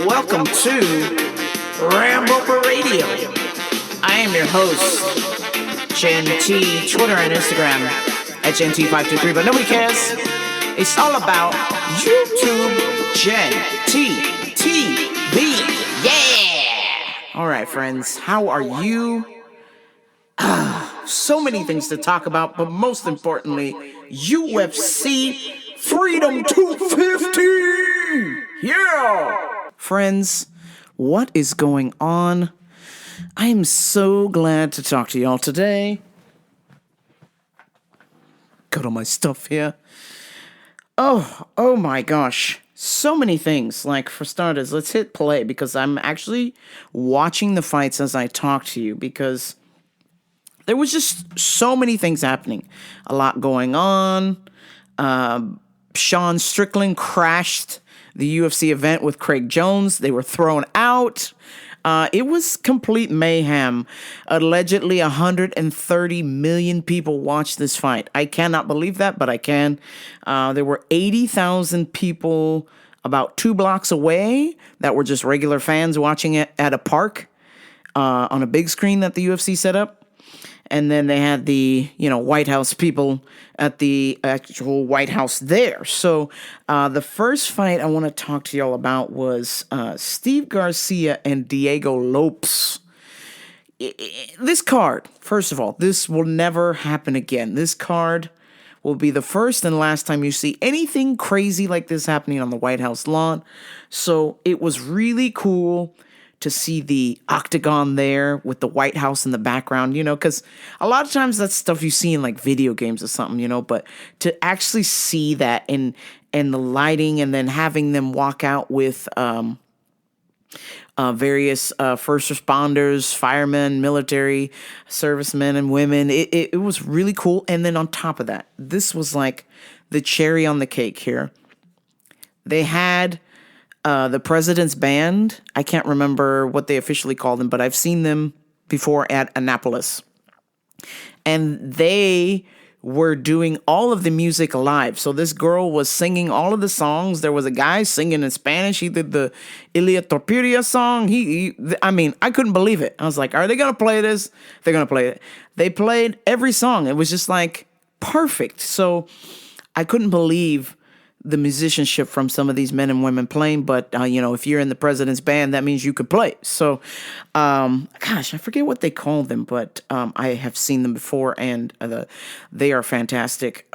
welcome to Rambo Radio. I am your host, Gen T, Twitter and Instagram at GenT523, but nobody cares. It's all about YouTube Gen T TV. Yeah! Alright, friends, how are you? So many things to talk about, but most importantly, UFC Freedom 250! Yeah! Friends, what is going on? I am so glad to talk to y'all today. Got all my stuff here. Oh my gosh. So many things. Like, for starters, let's hit play because I'm actually watching the fights as I talk to you because there was just so many things happening. A lot going on. Sean Strickland crashed the UFC event with Craig Jones. They were thrown out. It was complete mayhem. Allegedly, 130 million people watched this fight. I cannot believe that, but I can. There were 80,000 people about 2 blocks away that were just regular fans watching it at a park on a big screen that the UFC set up. And then they had the, White House people at the actual White House there. So the first fight I want to talk to y'all about was Steve Garcia and Diego Lopes. This card, first of all, this will never happen again. This card will be the first and last time you see anything crazy like this happening on the White House lawn. So it was really cool to see the octagon there with the White House in the background, because a lot of times that's stuff you see in like video games or something, but to actually see that and the lighting and then having them walk out with various first responders, firemen, military servicemen and women, it was really cool. And then on top of that, this was like the cherry on the cake here. They had the President's Band. I can't remember what they officially call them, but I've seen them before at Annapolis. And they were doing all of the music live. So this girl was singing all of the songs. There was a guy singing in Spanish. He did the Ilia Torperia song. I couldn't believe it. I was like, are they going to play this? They're going to play it. They played every song. It was just like perfect. So I couldn't believe the musicianship from some of these men and women playing, but if you're in the President's Band, that means you could play. So, I forget what they call them, but I have seen them before, and they are fantastic.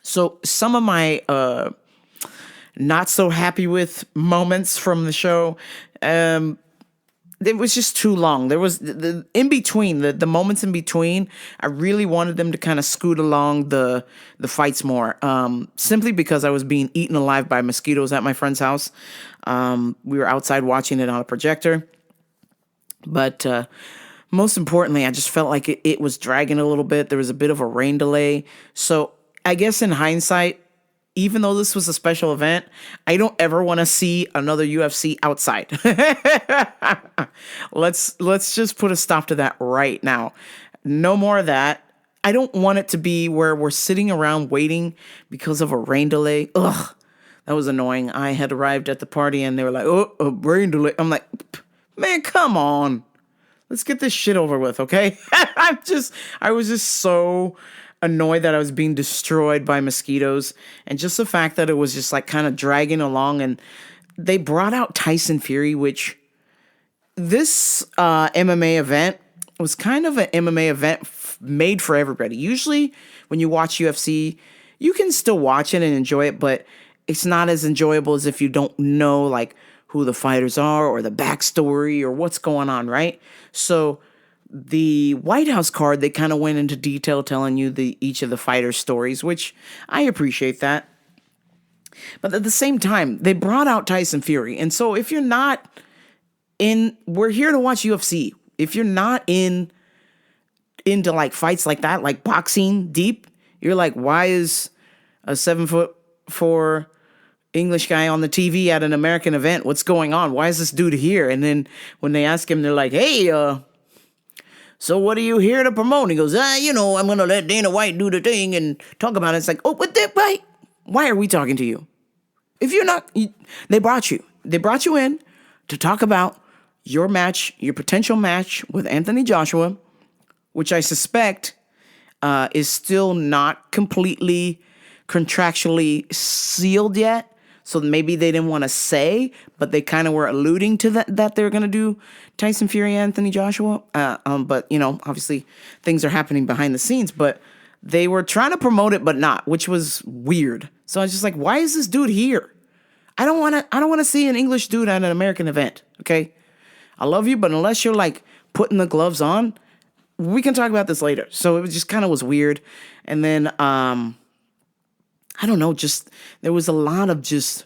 So some of my not so happy with moments from the show, it was just too long. There was the in between, the moments in between. I really wanted them to kind of scoot along the fights more, simply because I was being eaten alive by mosquitoes at my friend's house. We were outside watching it on a projector. But most importantly, I just felt like it was dragging a little bit. There was a bit of a rain delay. So I guess in hindsight, even though this was a special event, I don't ever want to see another UFC outside. Let's just put a stop to that right now. No more of that. I don't want it to be where we're sitting around waiting because of a rain delay. Ugh, that was annoying. I had arrived at the party and they were like, "Oh, a rain delay." I'm like, man, come on. Let's get this shit over with, okay? I was just so annoyed that I was being destroyed by mosquitoes, and just the fact that it was just like kind of dragging along. And they brought out Tyson Fury, which this MMA event was kind of an MMA event made for everybody. Usually when you watch UFC, you can still watch it and enjoy it, but it's not as enjoyable as if you don't know like who the fighters are or the backstory or what's going on, right? So the White House card, they kind of went into detail telling you each of the fighters' stories, which I appreciate that. But at the same time, they brought out Tyson Fury. And so if you're not we're here to watch UFC. If you're not into like fights like that, like boxing deep, you're like, why is a 7'4" English guy on the TV at an American event? What's going on? Why is this dude here? And then when they ask him, they're like, hey, so what are you here to promote? He goes, I'm going to let Dana White do the thing and talk about it. It's like, oh, why are we talking to you? If you're not, they brought you. they brought you in to talk about your match, your potential match with Anthony Joshua, which I suspect is still not completely contractually sealed yet. So maybe they didn't want to say, but they kind of were alluding to that they were going to do Tyson Fury, Anthony Joshua. But, obviously things are happening behind the scenes. But they were trying to promote it, but not, which was weird. So I was just like, why is this dude here? I don't want to see an English dude at an American event, okay? I love you, but unless you're like putting the gloves on, we can talk about this later. So it was just kind of was weird. And then, I don't know, just there was a lot of just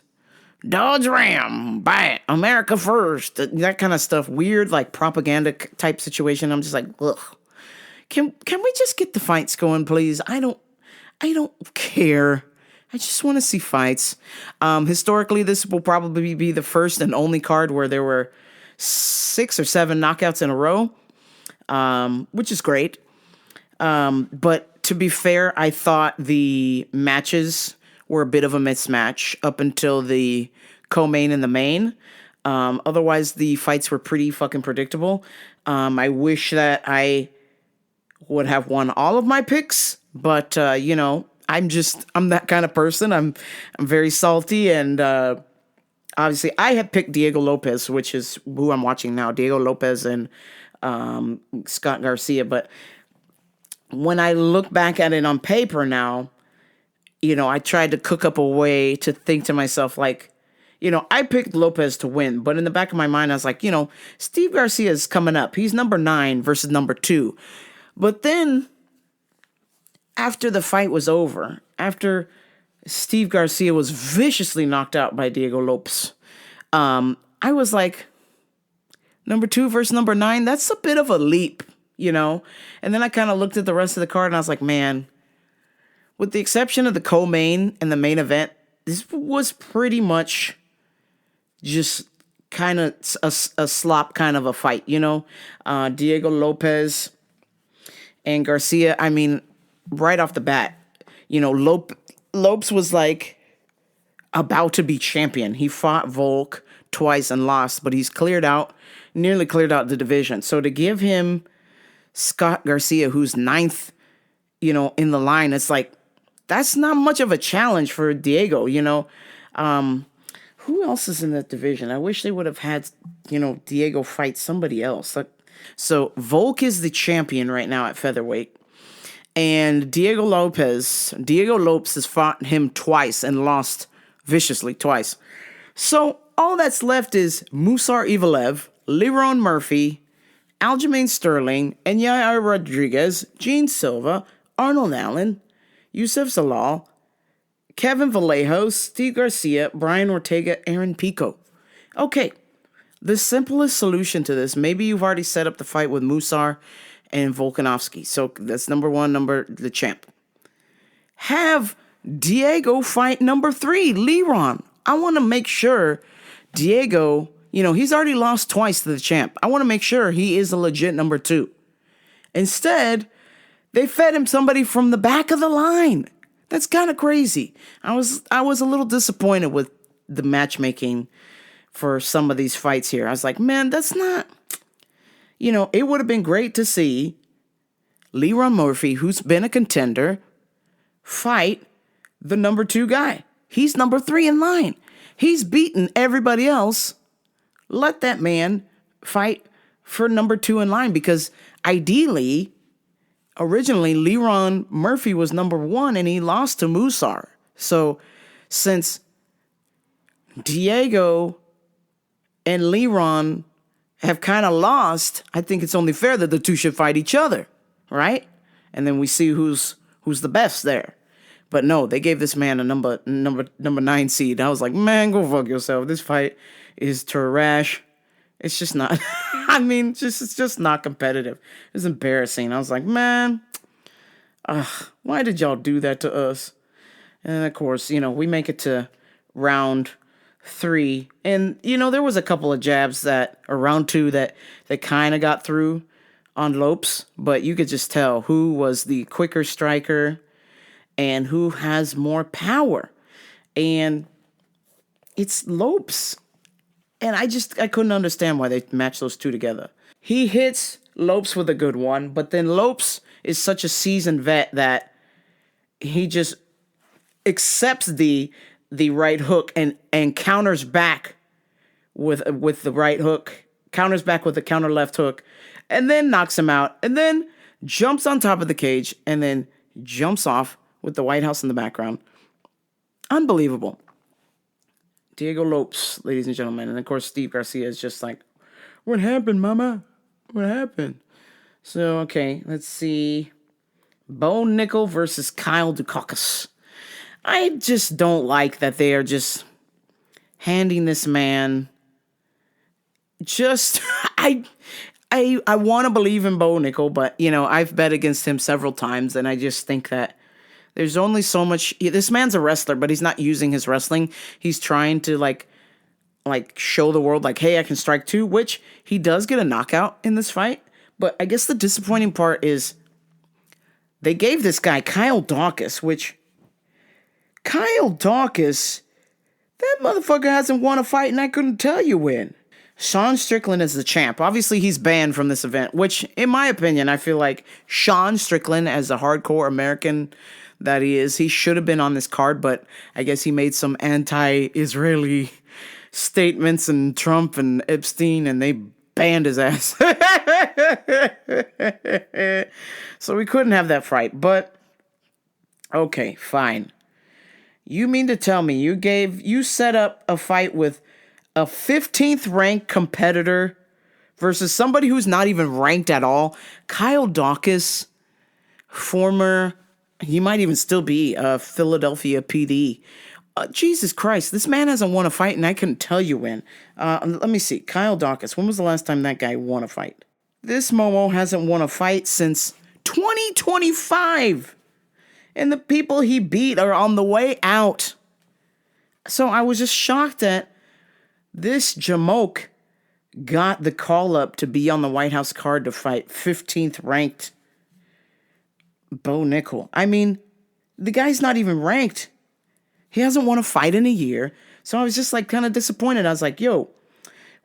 Dodge Ram, buy it, America first, that kind of stuff. Weird, like propaganda type situation. I'm just like, ugh. Can we just get the fights going, please? I don't care. I just want to see fights. Historically, this will probably be the first and only card where there were 6 or 7 knockouts in a row, which is great. But to be fair, I thought the matches were a bit of a mismatch up until the co-main and the main. Otherwise, the fights were pretty fucking predictable. I wish that I would have won all of my picks, but I'm that kind of person. I'm very salty, and obviously I had picked Diego Lopez, which is who I'm watching now. Diego Lopez and Scott Garcia, but when I look back at it on paper now, I tried to cook up a way to think to myself, like, I picked Lopez to win, but in the back of my mind, I was like, Steve Garcia is coming up. He's number 9 versus number 2. But then, after the fight was over, after Steve Garcia was viciously knocked out by Diego Lopez, I was like, number 2 versus number 9, that's a bit of a leap, And then I kind of looked at the rest of the card and I was like, man, with the exception of the co-main and the main event, this was pretty much just kind of a slop kind of a fight, Diego Lopez and Garcia, I mean, right off the bat, Lopez was like about to be champion. He fought Volk twice and lost, but he's nearly cleared out the division. So to give him Scott Garcia, who's 9th, in the line, it's like, that's not much of a challenge for Diego, Who else is in that division? I wish they would have had, Diego fight somebody else. So Volk is the champion right now at featherweight. And Diego Lopez has fought him twice and lost viciously twice. So all that's left is Musar Evelev, Leron Murphy, Aljamain Sterling, and Yair Rodriguez, Gene Silva, Arnold Allen, Yusuf Zalal, Kevin Vallejo, Steve Garcia, Brian Ortega, Aaron Pico. Okay, the simplest solution to this, maybe you've already set up the fight with Musar and Volkanovski. So that's number 1, the champ. Have Diego fight number 3, Leron. I want to make sure Diego, he's already lost twice to the champ. I want to make sure he is a legit number 2. Instead, they fed him somebody from the back of the line. That's kind of crazy. I was a little disappointed with the matchmaking for some of these fights here. I was like, man, that's not, it would have been great to see Leron Murphy, who's been a contender, fight the number 2 guy. He's number 3 in line. He's beaten everybody else. Let that man fight for number 2 in line, because ideally, originally, Leron Murphy was number 1 and he lost to Musar. So since Diego and Leron have kind of lost, I think it's only fair that the 2 should fight each other, right? And then we see who's the best there. But no, they gave this man a number 9 seed. I was like, man, go fuck yourself. This fight is trash. It's just not. I mean, it's just not competitive. It's embarrassing. I was like, man, why did y'all do that to us? And of course, we make it to round 3, and there was a couple of jabs or round 2 that kind of got through on Lopes, but you could just tell who was the quicker striker and who has more power. And it's Lopes. And I couldn't understand why they matched those two together. He hits Lopes with a good one, but then Lopes is such a seasoned vet that he just accepts the right hook and counters back with the right hook, counters back with the counter left hook, and then knocks him out, and then jumps on top of the cage, and then jumps off with the White House in the background. Unbelievable. Diego Lopes, ladies and gentlemen. And of course, Steve Garcia is just like, what happened, mama? What happened? So, okay, let's see. Bo Nickel versus Kyle Dukakis. I just don't like that they are just handing this man just I want to believe in Bo Nickel, but I've bet against him several times, and I just think that there's only so much. This man's a wrestler, but he's not using his wrestling. He's trying to like show the world like, hey, I can strike too, which he does get a knockout in this fight. But I guess the disappointing part is they gave this guy Kyle Dawkins, which Kyle Dawkins, that motherfucker hasn't won a fight, and I couldn't tell you when. Sean Strickland is the champ. Obviously, he's banned from this event, which, in my opinion, I feel like Sean Strickland, as a hardcore American that he is, he should have been on this card, but I guess he made some anti-Israeli statements, and Trump and Epstein, and they banned his ass. So we couldn't have that fight, but okay, fine. You mean to tell me you set up a fight with a 15th ranked competitor versus somebody who's not even ranked at all? Kyle Dawkins, he might even still be a Philadelphia PD. Jesus Christ, this man hasn't won a fight, and I couldn't tell you when. Let me see. Kyle Dawkins, when was the last time that guy won a fight? This Momo hasn't won a fight since 2025. And the people he beat are on the way out. So I was just shocked that this Jamoke got the call up to be on the White House card to fight 15th ranked Bo Nickel. I mean, the guy's not even ranked. He hasn't won a fight in a year. So I was just like kind of disappointed. I was like, yo,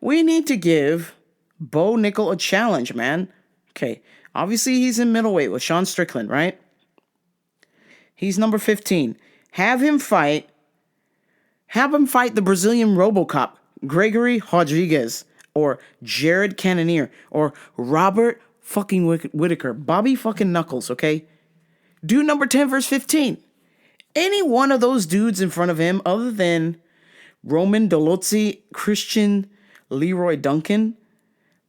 we need to give Bo Nickel a challenge, man. Okay, obviously he's in middleweight with Sean Strickland, right? He's number 15. Have him fight the Brazilian RoboCop, Gregory Rodriguez, or Jared Cannonier, or Robert fucking Whitaker, Bobby fucking Knuckles, okay? Dude number 10 versus 15. Any one of those dudes in front of him, other than Roman Dolozzi, Christian Leroy Duncan,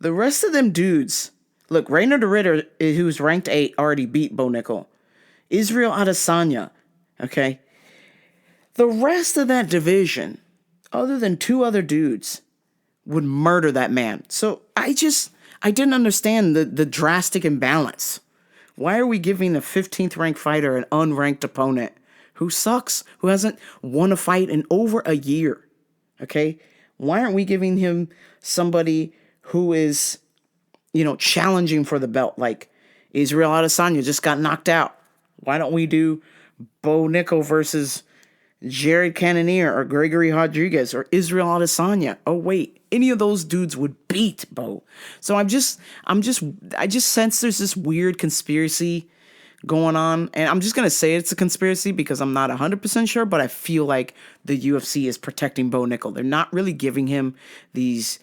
the rest of them dudes, look, Reiner de Ritter, who's ranked 8, already beat Bo Nickel. Israel Adesanya, okay? The rest of that division, other than 2 other dudes, would murder that man. So I didn't understand the drastic imbalance. Why are we giving a 15th ranked fighter an unranked opponent who sucks, who hasn't won a fight in over a year? Okay? Why aren't we giving him somebody who is, challenging for the belt? Like Israel Adesanya just got knocked out. Why don't we do Bo Nickel versus Jared Cannonier or Gregory Rodriguez or Israel Adesanya? Oh wait, any of those dudes would beat Bo. So I just sense there's this weird conspiracy going on, and I'm just gonna say it's a conspiracy because I'm not 100% sure, but I feel like the UFC is protecting Bo Nickel. They're not really giving him these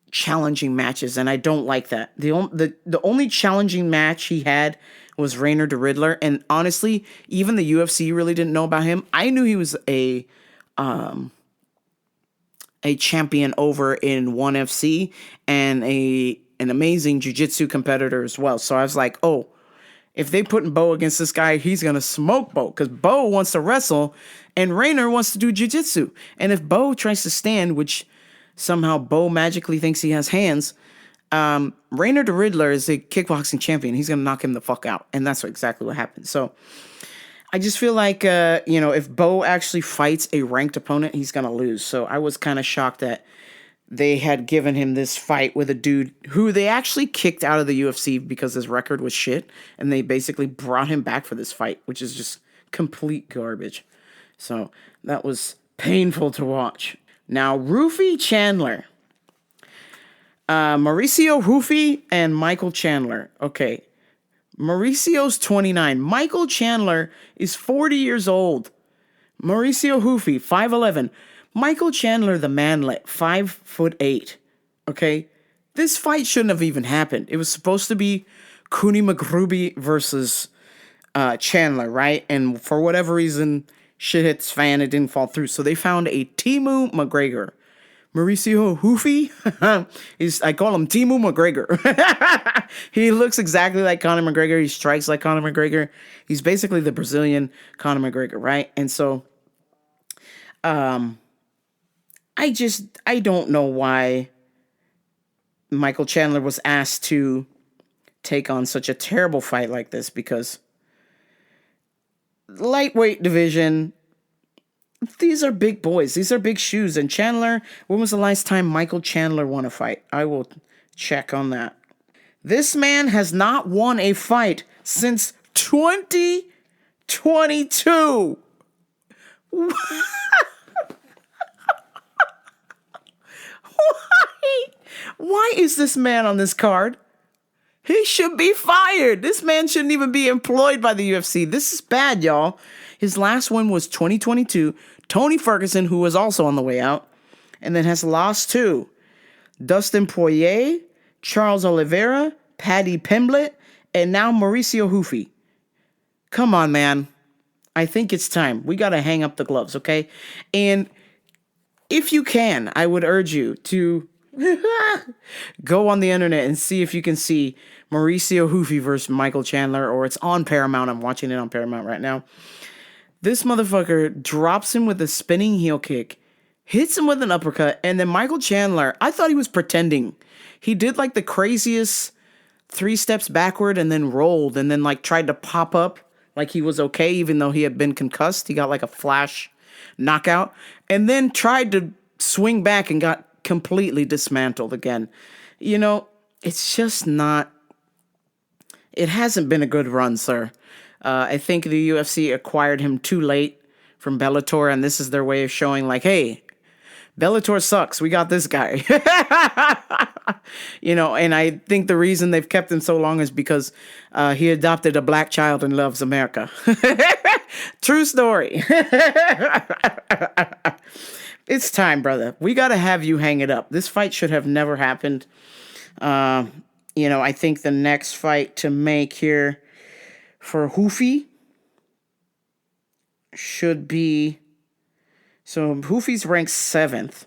challenging matches, and I don't like that. The only challenging match he had was Reiner de Riddler, and honestly, even the UFC really didn't know about him. I knew he was a champion over in ONE FC and an amazing jiu-jitsu competitor as well. So I was like, oh, if they put Bo against this guy, he's gonna smoke Bo, because Bo wants to wrestle and Reiner wants to do jiu-jitsu. And if Bo tries to stand, which somehow Bo magically thinks he has hands, Reiner de Riddler is a kickboxing champion. He's going to knock him the fuck out. And that's exactly what happened. So I just feel like, if Bo actually fights a ranked opponent, he's going to lose. So I was kind of shocked that they had given him this fight with a dude who they actually kicked out of the UFC because his record was shit. And they basically brought him back for this fight, which is just complete garbage. So that was painful to watch. Now, Rufy Chandler. Mauricio Hufi and Michael Chandler. Okay. Mauricio's 29. Michael Chandler is 40 years old. Mauricio Hufi, 5'11". Michael Chandler, the manlet, 5'8". Okay? This fight shouldn't have even happened. It was supposed to be Cooney McGruby versus Chandler, right? And for whatever reason, shit hits fan, it didn't fall through. So they found a Timu McGregor. Mauricio Hufi, I call him Timu McGregor. He looks exactly like Conor McGregor. He strikes like Conor McGregor. He's basically the Brazilian Conor McGregor, right? And so, I don't know why Michael Chandler was asked to take on such a terrible fight like this, because lightweight division, these are big boys. These are big shoes. And Chandler, when was the last time Michael Chandler won a fight? I will check on that. This man has not won a fight since 2022. Why? Why is this man on this card? He should be fired. This man shouldn't even be employed by the UFC. This is bad, y'all. His last win was 2022. Tony Ferguson, who was also on the way out, and then has lost to Dustin Poirier, Charles Oliveira, Paddy Pimblett, and now Mauricio Hufi. Come on, man. I think it's time. We got to hang up the gloves, okay? And if you can, I would urge you to go on the internet and see if you can see Mauricio Hufi versus Michael Chandler, or it's on Paramount. I'm watching it on Paramount right now. This motherfucker drops him with a spinning heel kick, hits him with an uppercut, and then Michael Chandler, I thought he was pretending. He did like the craziest 3 steps backward and then rolled and then like tried to pop up like he was okay, even though he had been concussed. He got like a flash knockout and then tried to swing back and got completely dismantled again. You know, it's just not, it hasn't been a good run, sir. I think the UFC acquired him too late from Bellator, and this is their way of showing like, hey, Bellator sucks. We got this guy. You know, and I think the reason they've kept him so long is because he adopted a black child and loves America. True story. It's time, brother. We got to have you hang it up. This fight should have never happened. You know, I think the next fight to make here for Hufi should be... So Hufi's ranked 7th.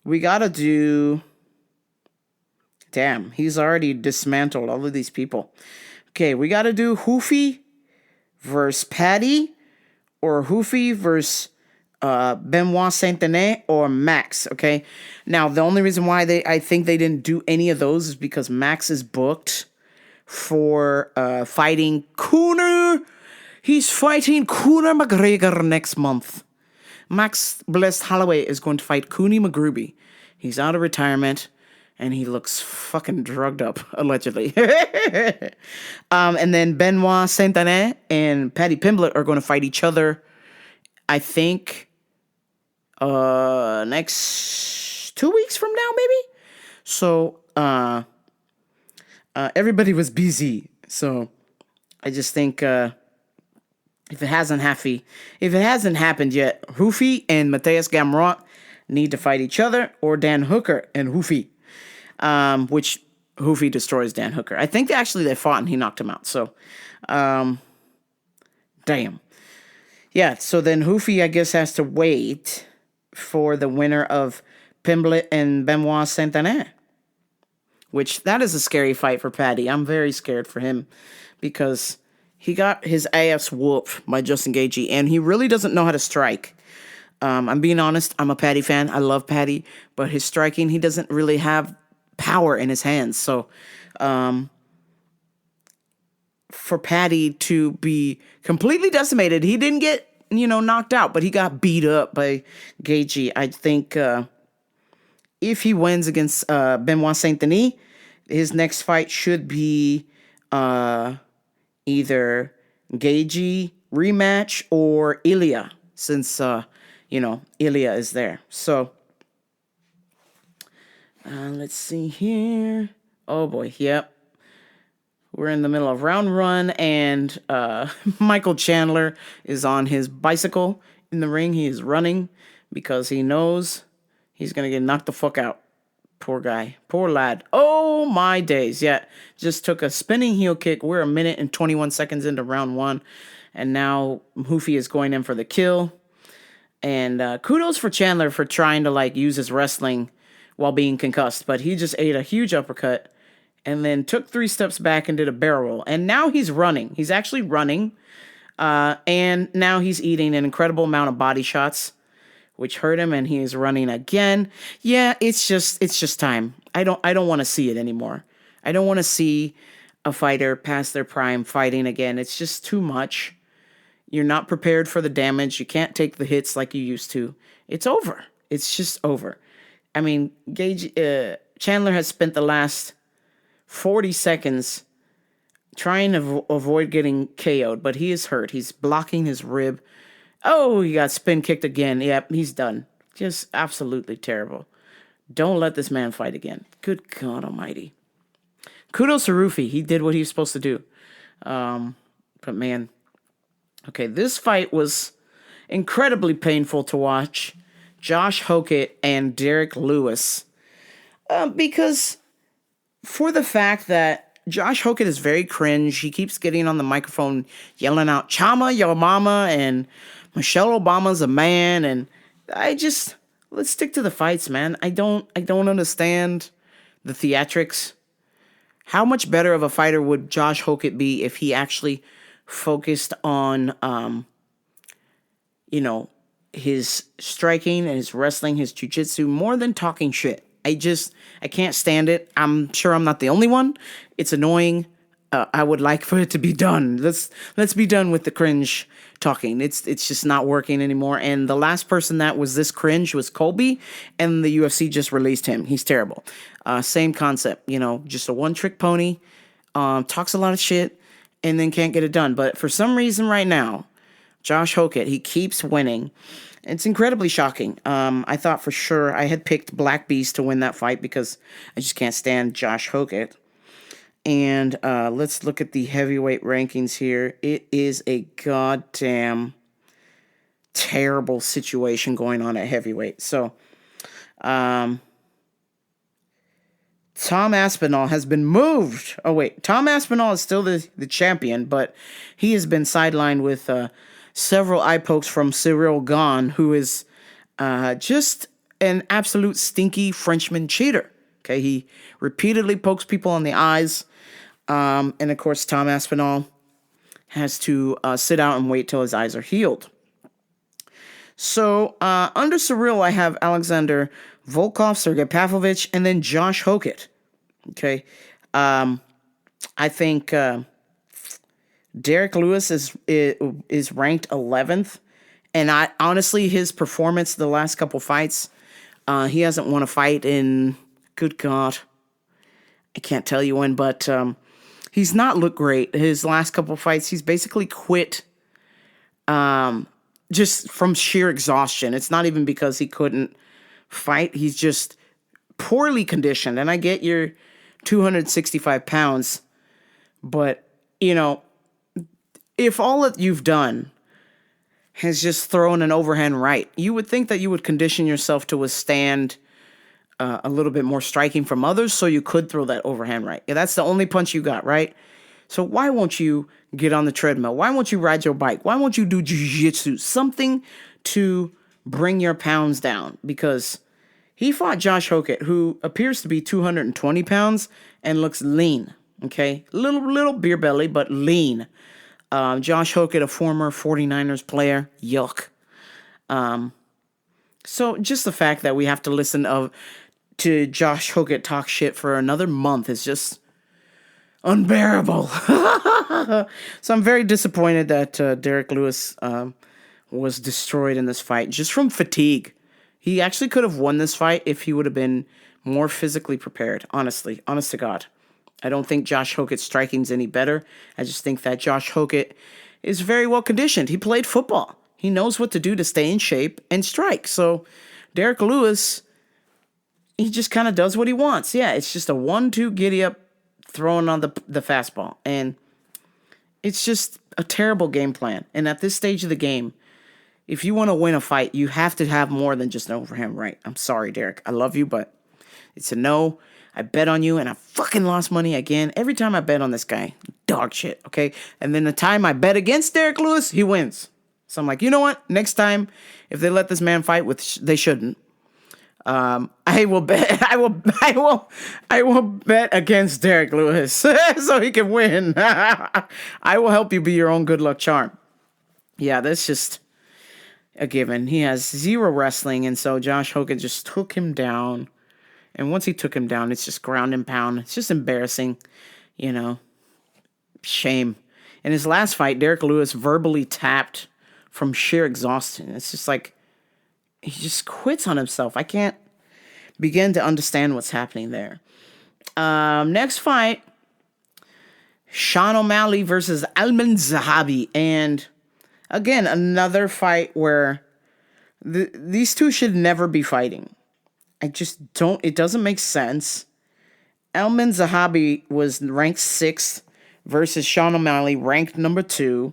We got to do... Damn, he's already dismantled all of these people. Okay, we got to do Hufi versus Paddy, or Hufi versus Benoit Saint-Denis, or Max, okay? Now, the only reason why I think they didn't do any of those is because Max is booked for fighting Conor. He's fighting Conor McGregor next month. Max Blessed Holloway is going to fight Cooney McGruby. He's out of retirement, and he looks fucking drugged up, allegedly. And then Benoit Saint-Denis and Paddy Pimblett are going to fight each other, I think, next 2 weeks from now, maybe? So, everybody was busy. So, I just think... If it hasn't happened yet, Hufi and Mateus Gamrot need to fight each other, or Dan Hooker and Hufi, which Hufi destroys Dan Hooker. I think they fought and he knocked him out. So, damn. Yeah, so then Hufi, I guess, has to wait for the winner of Pimblett and Benoit Saint-Denis, which that is a scary fight for Paddy. I'm very scared for him because... he got his ass whooped by Justin Gaethje, and he really doesn't know how to strike. I'm being honest. I'm a Paddy fan. I love Paddy, but his striking, he doesn't really have power in his hands. So, for Paddy to be completely decimated, he didn't get, knocked out, but he got beat up by Gaethje. I think if he wins against Benoit Saint-Denis, his next fight should be... either Gaethje rematch or Ilya, since, Ilya is there. So, Let's see here. Oh boy, yep. We're in the middle of round one, and Michael Chandler is on his bicycle in the ring. He is running because he knows he's going to get knocked the fuck out. Poor guy. Poor lad. Oh my days. Yeah. Just took a spinning heel kick. We're a minute and 21 seconds into round one. And now Hoofy is going in for the kill. And kudos for Chandler for trying to use his wrestling while being concussed. But he just ate a huge uppercut and then took 3 steps back and did a barrel roll. And now he's running. He's actually running. And now he's eating an incredible amount of body shots, which hurt him, and he is running again. Yeah, it's just time. I don't want to see it anymore. I don't want to see a fighter past their prime fighting again. It's just too much. You're not prepared for the damage. You can't take the hits like you used to. It's over. It's just over. I mean, Chandler has spent the last 40 seconds trying to avoid getting KO'd, but he is hurt. He's blocking his rib. Oh, he got spin kicked again. Yep, he's done. Just absolutely terrible. Don't let this man fight again. Good God almighty. Kudos to Rufy. He did what he was supposed to do. But man, okay, this fight was incredibly painful to watch. Josh Hokett and Derek Lewis. Because for the fact that Josh Hokett is very cringe. He keeps getting on the microphone yelling out, "Chama, your mama," and Michelle Obama's a man. And let's stick to the fights, man. I don't understand the theatrics. How much better of a fighter would Josh Hokett be if he actually focused on, his striking and his wrestling, his jiu-jitsu, more than talking shit? I can't stand it. I'm sure I'm not the only one. It's annoying. I would like for it to be done. Let's be done with the cringe talking. It's just not working anymore. And the last person that was this cringe was Colby, and the UFC just released him. He's terrible. Same concept, just a one-trick pony. Talks a lot of shit and then can't get it done. But for some reason right now, Josh Hokett, he keeps winning. It's incredibly shocking. I thought for sure I had picked Black Beast to win that fight because I just can't stand Josh Hokett. And let's look at the heavyweight rankings here. It is a goddamn terrible situation going on at heavyweight. So, Tom Aspinall has been moved. Oh, wait. Tom Aspinall is still the champion, but he has been sidelined with several eye pokes from Cyril Gahn, who is just an absolute stinky Frenchman cheater. Okay, he repeatedly pokes people on the eyes. And of course, Tom Aspinall has to sit out and wait till his eyes are healed. So, under Cyril, I have Alexander Volkov, Sergey Pavlovich, and then Josh Hokett. Okay. I think Derek Lewis is ranked 11th. And honestly, his performance the last couple fights, he hasn't won a fight in, good God, I can't tell you when, but he's not looked great. His last couple fights, he's basically quit just from sheer exhaustion. It's not even because he couldn't fight. He's just poorly conditioned. And I get you're 265 pounds, but, if all that you've done has just thrown an overhand right, you would think that you would condition yourself to withstand a little bit more striking from others so you could throw that overhand right. Yeah, that's the only punch you got, right? So why won't you get on the treadmill? Why won't you ride your bike? Why won't you do jiu-jitsu? Something to bring your pounds down, because he fought Josh Hokett, who appears to be 220 pounds and looks lean, okay? Little beer belly, but lean. Josh Hokett, a former 49ers player. Yuck. So just the fact that we have to listen to Josh Hokett talk shit for another month is just unbearable. So I'm very disappointed that Derek Lewis was destroyed in this fight just from fatigue. He actually could have won this fight if he would have been more physically prepared, honestly. Honest to God. I don't think Josh Hokett's striking's any better. I just think that Josh Hokett is very well conditioned. He played football. He knows what to do to stay in shape and strike. So Derek Lewis he just kind of does what he wants. Yeah, it's just a 1-2 giddy up throwing on the fastball. And it's just a terrible game plan. And at this stage of the game, if you want to win a fight, you have to have more than just an overhand right. I'm sorry, Derek. I love you, but it's a no. I bet on you, and I fucking lost money again. Every time I bet on this guy, dog shit, okay? And then the time I bet against Derek Lewis, he wins. So I'm like, you know what? Next time, if they let this man fight, they shouldn't. I will bet. I will bet against Derek Lewis so he can win. I will help you be your own good luck charm. Yeah, that's just a given. He has zero wrestling, and so Josh Hogan just took him down. And once he took him down, it's just ground and pound. It's just embarrassing, shame. In his last fight, Derek Lewis verbally tapped from sheer exhaustion. It's just like he just quits on himself. I can't begin to understand what's happening there. Next fight, Sean O'Malley versus Alman Zahabi. And again, another fight where these two should never be fighting. It doesn't make sense. Alman Zahabi was ranked 6th versus Sean O'Malley, ranked number 2.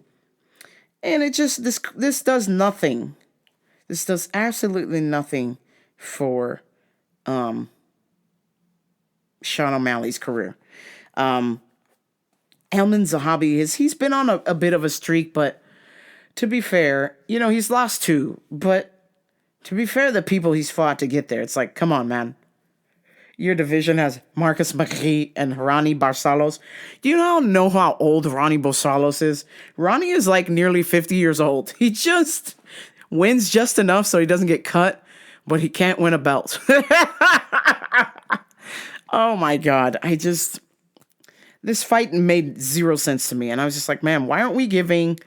And this does nothing. This does absolutely nothing for Sean O'Malley's career. Alman Zahabi he's been on a bit of a streak, but to be fair, he's lost 2, but to be fair, the people he's fought to get there, it's like, come on, man. Your division has Marcus McGhee and Ronnie Barsalos. Do you know how old Ronnie Barsalos is? Ronnie is like nearly 50 years old. He just wins just enough so he doesn't get cut, but he can't win a belt. Oh my God. This fight made zero sense to me. And I was just like, man, why aren't we giving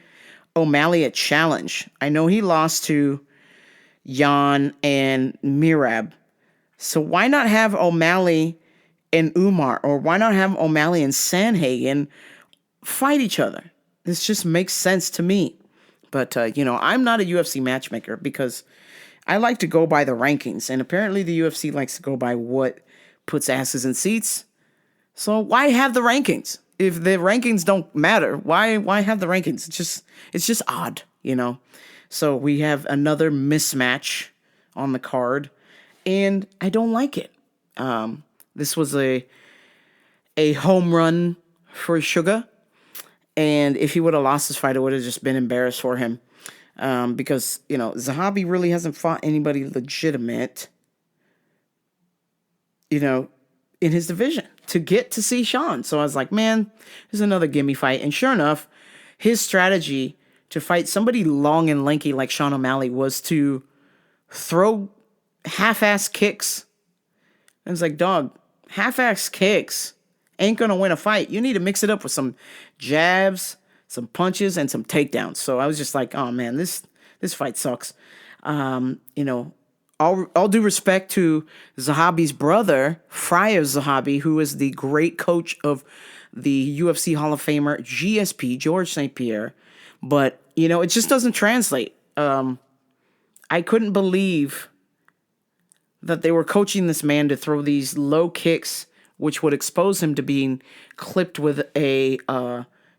O'Malley a challenge? I know he lost to Jan and Mirab. So why not have O'Malley and Umar, or why not have O'Malley and Sandhagen fight each other? This just makes sense to me. But, I'm not a UFC matchmaker because I like to go by the rankings. And apparently the UFC likes to go by what puts asses in seats. So why have the rankings? If the rankings don't matter, why have the rankings? It's just odd, So we have another mismatch on the card, and I don't like it. This was a home run for Sugar, and if he would have lost this fight, it would have just been embarrassed for him, because Zahabi really hasn't fought anybody legitimate, in his division to get to see Sean. So I was like, man, there's another gimme fight, and sure enough, his strategy to fight somebody long and lanky like Sean O'Malley was to throw half-ass kicks. And it's like, dog, half-ass kicks ain't going to win a fight. You need to mix it up with some jabs, some punches, and some takedowns. So I was just like, oh, man, this fight sucks. All due respect to Zahabi's brother, Fryer Zahabi, who is the great coach of the UFC Hall of Famer, GSP, George St. Pierre. But, it just doesn't translate. I couldn't believe that they were coaching this man to throw these low kicks, which would expose him to being clipped with a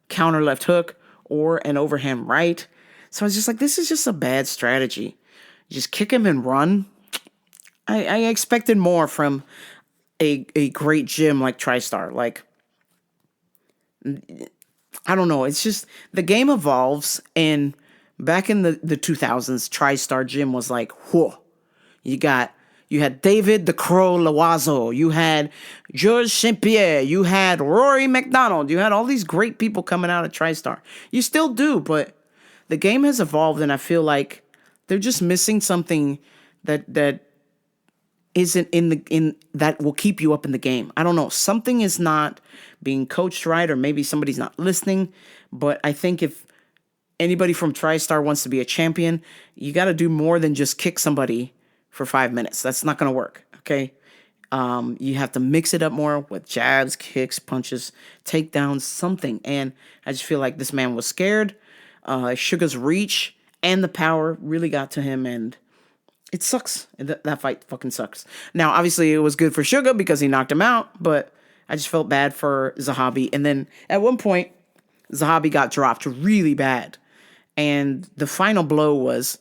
counter left hook or an overhand right. So I was just like, this is just a bad strategy. Just kick him and run. I expected more from a great gym like TriStar. Like, I don't know. It's just the game evolves, and back in the 2000s, TriStar Gym was like, whoa. You had David the Crow Loazo, you had Georges St. Pierre, you had Rory McDonald, you had all these great people coming out of TriStar. You still do, but the game has evolved, and I feel like they're just missing something that isn't in that will keep you up in the game. I don't know. Something is not being coached right, or maybe somebody's not listening. But I think if anybody from TriStar wants to be a champion, you got to do more than just kick somebody for 5 minutes. That's not going to work. Okay. You have to mix it up more with jabs, kicks, punches, takedowns, something. And I just feel like this man was scared. Sugar's reach and the power really got to him, and It sucks. That fight fucking sucks. Now, obviously, it was good for Sugar because he knocked him out, but I just felt bad for Zahabi. And then at one point, Zahabi got dropped really bad. And the final blow was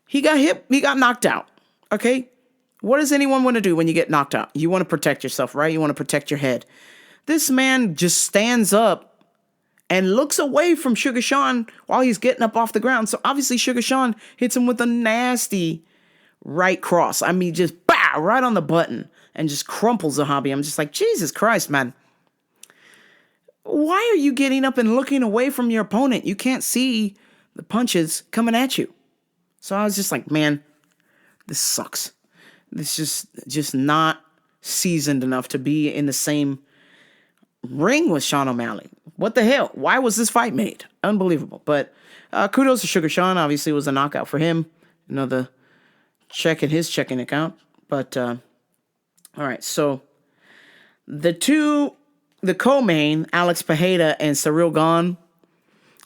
he got hit, he got knocked out. Okay? What does anyone want to do when you get knocked out? You want to protect yourself, right? You want to protect your head. This man just stands up and looks away from Sugar Sean while he's getting up off the ground. So obviously Sugar Sean hits him with a nasty right cross. I mean, just bow right on the button and just crumples Zahabi. I'm just like, Jesus Christ, man. Why are you getting up and looking away from your opponent? You can't see the punches coming at you. So I was just like, man, this sucks. This is just not seasoned enough to be in the same ring with Sean O'Malley. What the hell? Why was this fight made? Unbelievable. But kudos to Sugar Sean. Obviously, it was a knockout for him. Another check in his checking account. But, all right. So, the co-main, Alex Pereira and Ciryl Gane.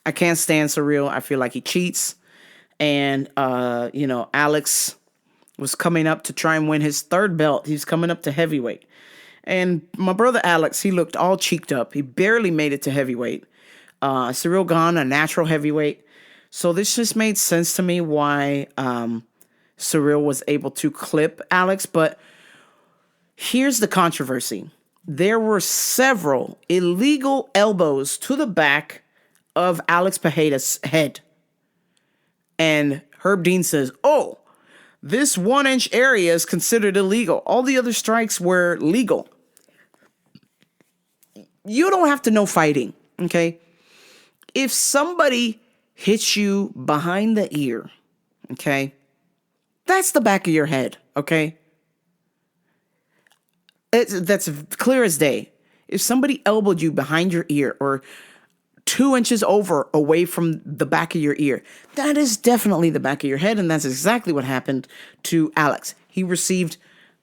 I can't stand Ciryl. I feel like he cheats. And, Alex was coming up to try and win his third belt. He's coming up to heavyweight. And my brother Alex, he looked all cheeked up. He barely made it to heavyweight. Ciryl Gane, a natural heavyweight. So this just made sense to me why Ciryl was able to clip Alex. But here's the controversy. There were several illegal elbows to the back of Alex Pereira's head. And Herb Dean says, oh, this 1-inch area is considered illegal. All the other strikes were legal. You don't have to know fighting, okay? If somebody hits you behind the ear, okay, that's the back of your head, okay? That's clear as day. If somebody elbowed you behind your ear or 2 inches away from the back of your ear, that is definitely the back of your head, and that's exactly what happened to Alex. He received,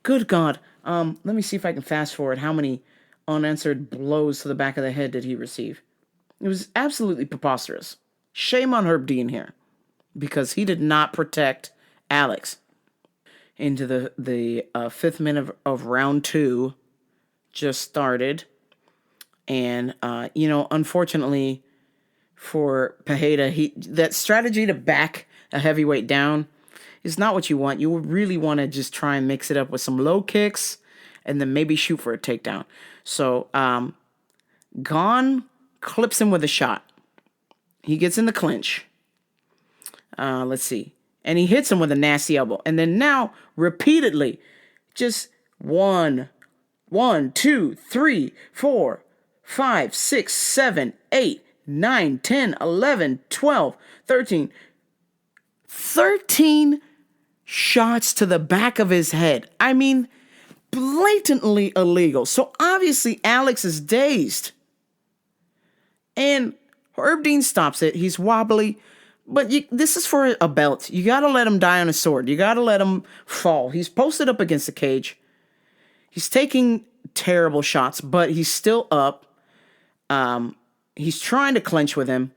good God, let me see if I can fast forward. How many unanswered blows to the back of the head did he receive? It was absolutely preposterous. Shame on Herb Dean here, because he did not protect Alex. Into the 5th minute of round 2 just started. And, unfortunately for Pereira, that strategy to back a heavyweight down is not what you want. You really want to just try and mix it up with some low kicks and then maybe shoot for a takedown. So, Gane clips him with a shot. He gets in the clinch. Let's see. And he hits him with a nasty elbow. And then now, repeatedly, just 1, 2, 3, 4, 5, 6, 7, 8, 9, 10, 11, 12, 13. 13 shots to the back of his head. I mean, blatantly illegal. So obviously Alex is dazed. And Herb Dean stops it. He's wobbly. But this is for a belt. You got to let him die on a sword. You got to let him fall. He's posted up against the cage. He's taking terrible shots, but he's still up. He's trying to clinch with him.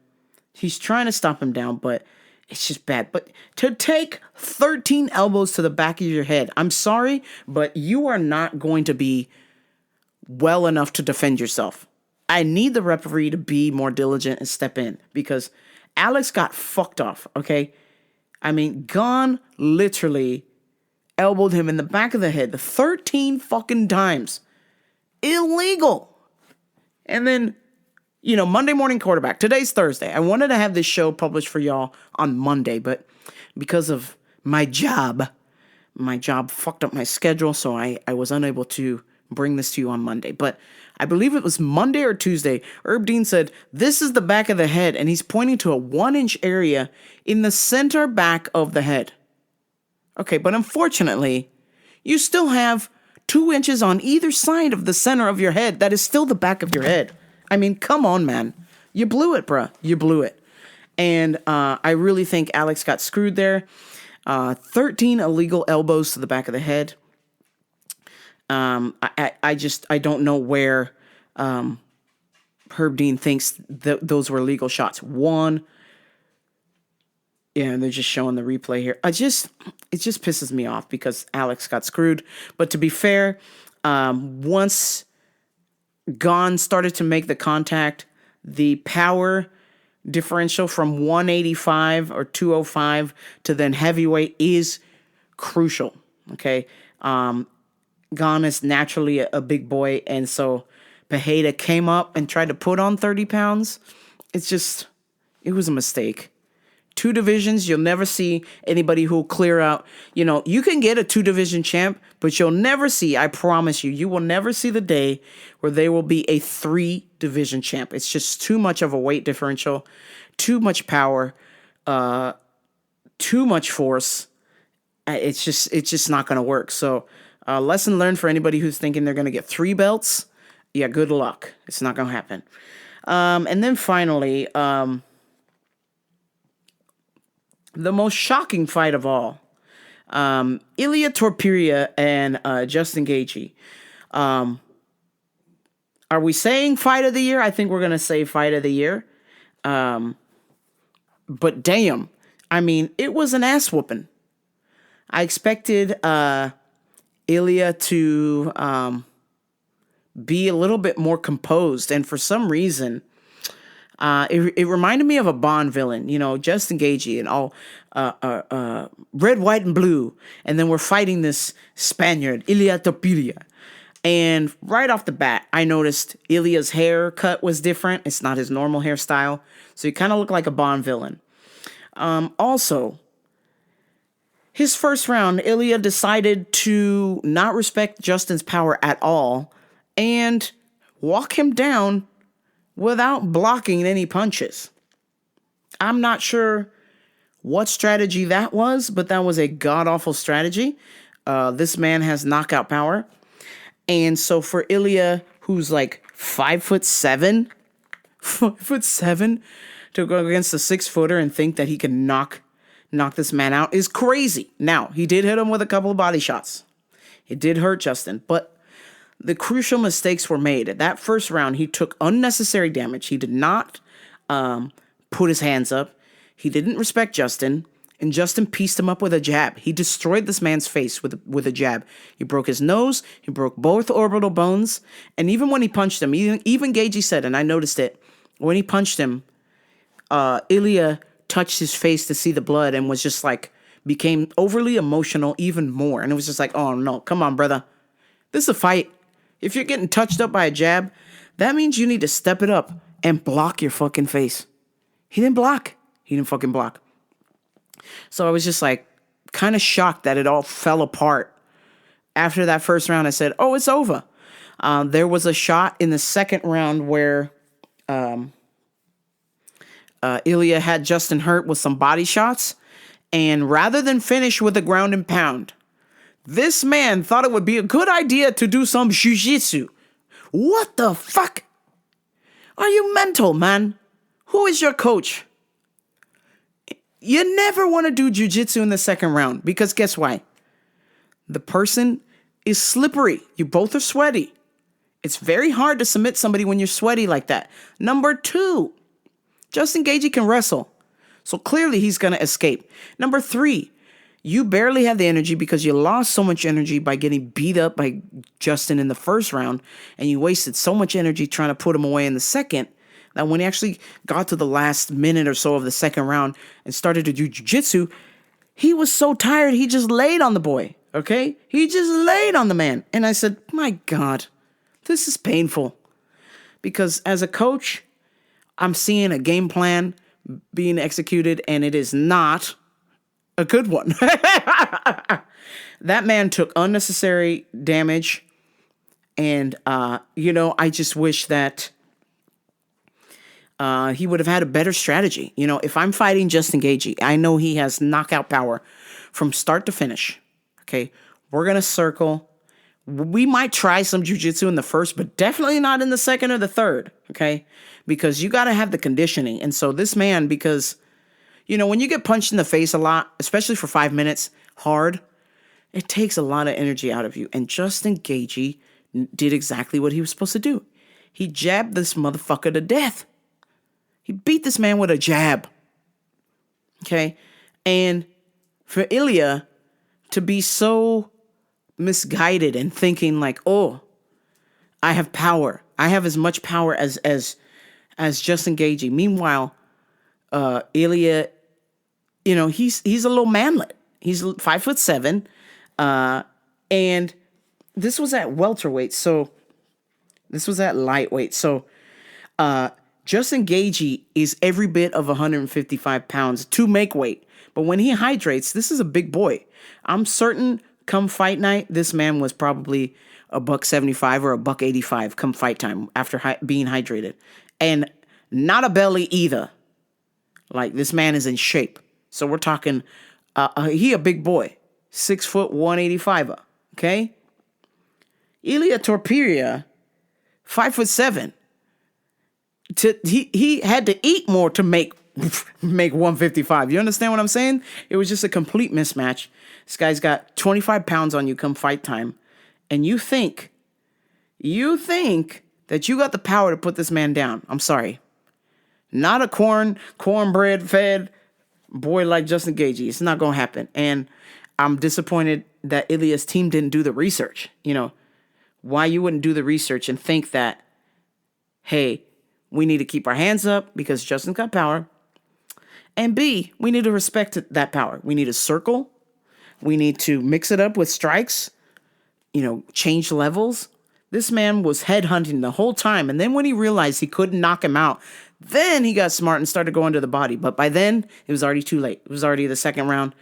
He's trying to stop him down, but it's just bad. But to take 13 elbows to the back of your head, I'm sorry, but you are not going to be well enough to defend yourself. I need the referee to be more diligent and step in, because Alex got fucked off, okay? I mean, Gane literally elbowed him in the back of the head 13 fucking times. Illegal. And then, Monday Morning Quarterback. Today's Thursday. I wanted to have this show published for y'all on Monday, but because of my job fucked up my schedule, so I was unable to bring this to you on Monday. But I believe it was Monday or Tuesday, Herb Dean said, this is the back of the head, and he's pointing to a 1-inch area in the center back of the head. Okay, but unfortunately, you still have 2 inches on either side of the center of your head. That is still the back of your head. I mean, come on, man. You blew it, bruh. You blew it. And I really think Alex got screwed there. 13 illegal elbows to the back of the head. I don't know where Herb Dean thinks those were legal shots. 1, Yeah, and they're just showing the replay here. It just pisses me off because Alex got screwed. But to be fair, once Gon started to make the contact, the power differential from 185 or 205 to then heavyweight is crucial. Okay. Gon is naturally a big boy, and so Pereira came up and tried to put on 30 pounds. It was a mistake. Two divisions, you'll never see anybody who'll clear out. You can get a 2-division champ, but you'll never see, I promise you will never see the day where there will be a 3-division champ. It's just too much of a weight differential, too much power, too much force. It's just not going to work. So, lesson learned for anybody who's thinking they're going to get 3 belts. Yeah, good luck. It's not going to happen. And then finally, the most shocking fight of all, Ilia Topuria and Justin Gaethje. Are we saying fight of the year? I think we're going to say fight of the year. But damn, I mean, it was an ass whooping. I expected Ilia to be a little bit more composed, and for some reason, it reminded me of a Bond villain, Justin Gaethje and all red, white, and blue. And then we're fighting this Spaniard, Ilia Topuria. And right off the bat, I noticed Ilia's haircut was different. It's not his normal hairstyle. So he kind of looked like a Bond villain. Also, his first round, Ilia decided to not respect Justin's power at all and walk him down without blocking any punches. I'm not sure what strategy that was, but that was a god-awful strategy. This man has knockout power. And so for Ilia, who's like 5'7", 5'7", to go against a 6-footer and think that he can knock this man out is crazy. Now, he did hit him with a couple of body shots. It did hurt Justin, but the crucial mistakes were made. At that first round, he took unnecessary damage. He did not put his hands up. He didn't respect Justin, and Justin pieced him up with a jab. He destroyed this man's face with a jab. He broke his nose. He broke both orbital bones. And even when he punched him, even Gaethje said, and I noticed it, when he punched him, Ilia touched his face to see the blood and was just like, became overly emotional even more. And it was just like, oh no, come on, brother. This is a fight. If you're getting touched up by a jab, that means you need to step it up and block your fucking face. He didn't block. He didn't fucking block. So I was just like kind of shocked that it all fell apart. After that first round, I said, oh, it's over. There was a shot in the second round where Ilia had Justin hurt with some body shots. And rather than finish with a ground and pound, this man thought it would be a good idea to do some jiu-jitsu. What the fuck? Are you mental, man? Who is your coach? You never want to do jiu-jitsu in the second round because guess why? The person is slippery. You both are sweaty. It's very hard to submit somebody when you're sweaty like that. Number 2, Justin Gaethje can wrestle. So clearly he's going to escape. Number 3, you barely have the energy because you lost so much energy by getting beat up by Justin in the first round, and you wasted so much energy trying to put him away in the second that when he actually got to the last minute or so of the second round and started to do jiu-jitsu, he was so tired he just laid on the boy, okay? He just laid on the man. And I said, my God, this is painful. Because as a coach, I'm seeing a game plan being executed, and it is not a good one. That man took unnecessary damage, and I just wish that he would have had a better strategy. If I'm fighting Justin Gaethje, I know he has knockout power from start to finish. Okay, we're gonna circle. We might try some jiu-jitsu in the first, but definitely not in the second or the third. Okay, because you got to have the conditioning. And so this man, because when you get punched in the face a lot, especially for 5 minutes, hard, it takes a lot of energy out of you. And Justin Gaethje did exactly what he was supposed to do. He jabbed this motherfucker to death. He beat this man with a jab. Okay? And for Ilya to be so misguided and thinking like, oh, I have power. I have as much power as Justin Gaethje. Meanwhile, Ilya, he's a little manlet. He's 5'7", and this was at welterweight. So this was at lightweight. So Justin Gaethje is every bit of 155 pounds to make weight. But when he hydrates, this is a big boy. I'm certain come fight night, this man was probably $175 or $185 come fight time after being hydrated. And not a belly either. Like, this man is in shape. So we're talking, he a big boy. 6 foot, 185. Okay? Ilia Topuria, 5'7". He had to eat more to make 155. You understand what I'm saying? It was just a complete mismatch. This guy's got 25 pounds on you come fight time, and you think that you got the power to put this man down. I'm sorry. Not a cornbread fed boy like Justin Gaethje. It's not going to happen. And I'm disappointed that Ilya's team didn't do the research. Why you wouldn't do the research and think that, hey, we need to keep our hands up because Justin's got power. And B, we need to respect that power. We need to circle. We need to mix it up with strikes, change levels. This man was headhunting the whole time. And then when he realized he couldn't knock him out, then he got smart and started going to the body. But by then, it was already too late. It was already the second round.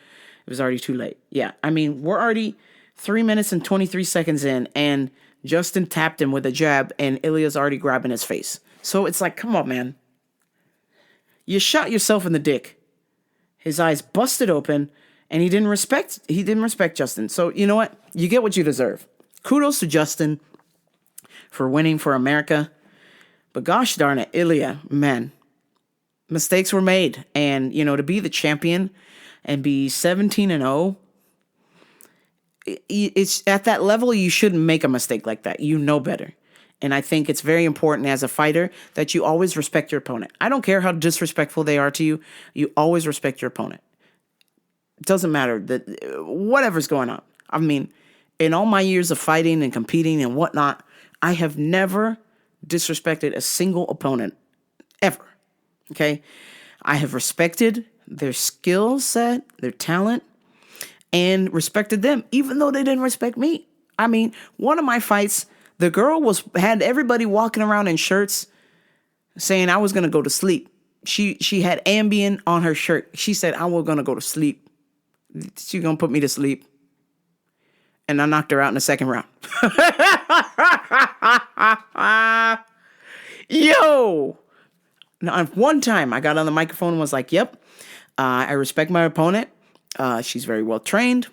It was already too late. Yeah, we're already 3 minutes and 23 seconds in, and Justin tapped him with a jab, and Ilya's already grabbing his face. So it's like, come on, man. You shot yourself in the dick. His eyes busted open, and he didn't respect Justin. So you know what? You get what you deserve. Kudos to Justin for winning for America. But gosh darn it, Ilya, man. Mistakes were made. And, to be the champion and be 17-0, it's at that level, you shouldn't make a mistake like that. You know better. And I think it's very important as a fighter that you always respect your opponent. I don't care how disrespectful they are to you. You always respect your opponent. It doesn't matter whatever's going on. In all my years of fighting and competing and whatnot, I have never disrespected a single opponent ever. Okay? I have respected their skill set, their talent, and respected them, even though they didn't respect me. One of my fights, the girl had everybody walking around in shirts saying I was going to go to sleep. She had Ambien on her shirt. She said, I was going to go to sleep. She's going to put me to sleep. And I knocked her out in the second round. Yo! Now, one time I got on the microphone and was like, yep, I respect my opponent. She's very well trained.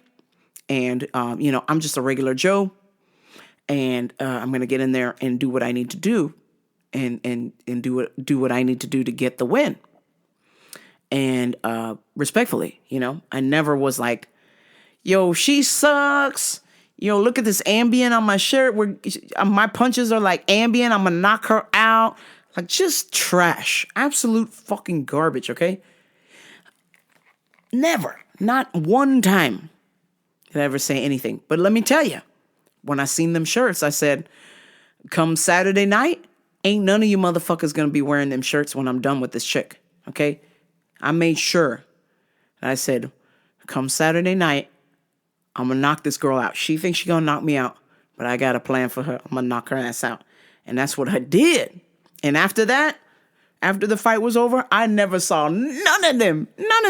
And, I'm just a regular Joe. And I'm going to get in there and do what I need to do. And do what I need to do to get the win. And respectfully, I never was like, yo, she sucks. Yo, look at this Ambien on my shirt. My punches are like Ambien. I'm going to knock her out. Like, just trash. Absolute fucking garbage, okay? Never. Not one time did I ever say anything. But let me tell you, when I seen them shirts, I said, come Saturday night, ain't none of you motherfuckers going to be wearing them shirts when I'm done with this chick, okay? I made sure. I said, come Saturday night, I'm going to knock this girl out. She thinks she's going to knock me out, but I got a plan for her. I'm going to knock her ass out. And that's what I did. And after that, after the fight was over, I never saw none of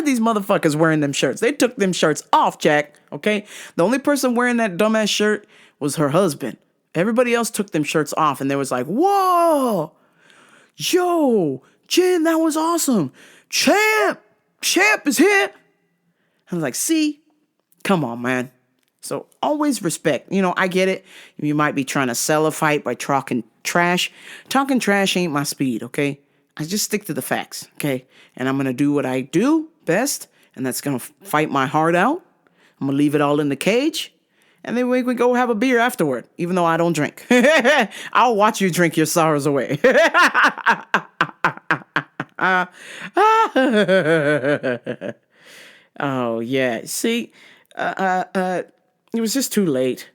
these motherfuckers wearing them shirts. They took them shirts off, Jack, okay? The only person wearing that dumbass shirt was her husband. Everybody else took them shirts off, and they was like, whoa, yo, Jim, that was awesome. Champ is here. I was like, see? Come on, man. So always respect. I get it. You might be trying to sell a fight by talking trash. Talking trash ain't my speed, okay? I just stick to the facts, okay? And I'm going to do what I do best, and that's going to fight my heart out. I'm going to leave it all in the cage, and then we go have a beer afterward, even though I don't drink. I'll watch you drink your sorrows away. Oh yeah. See, it was just too late.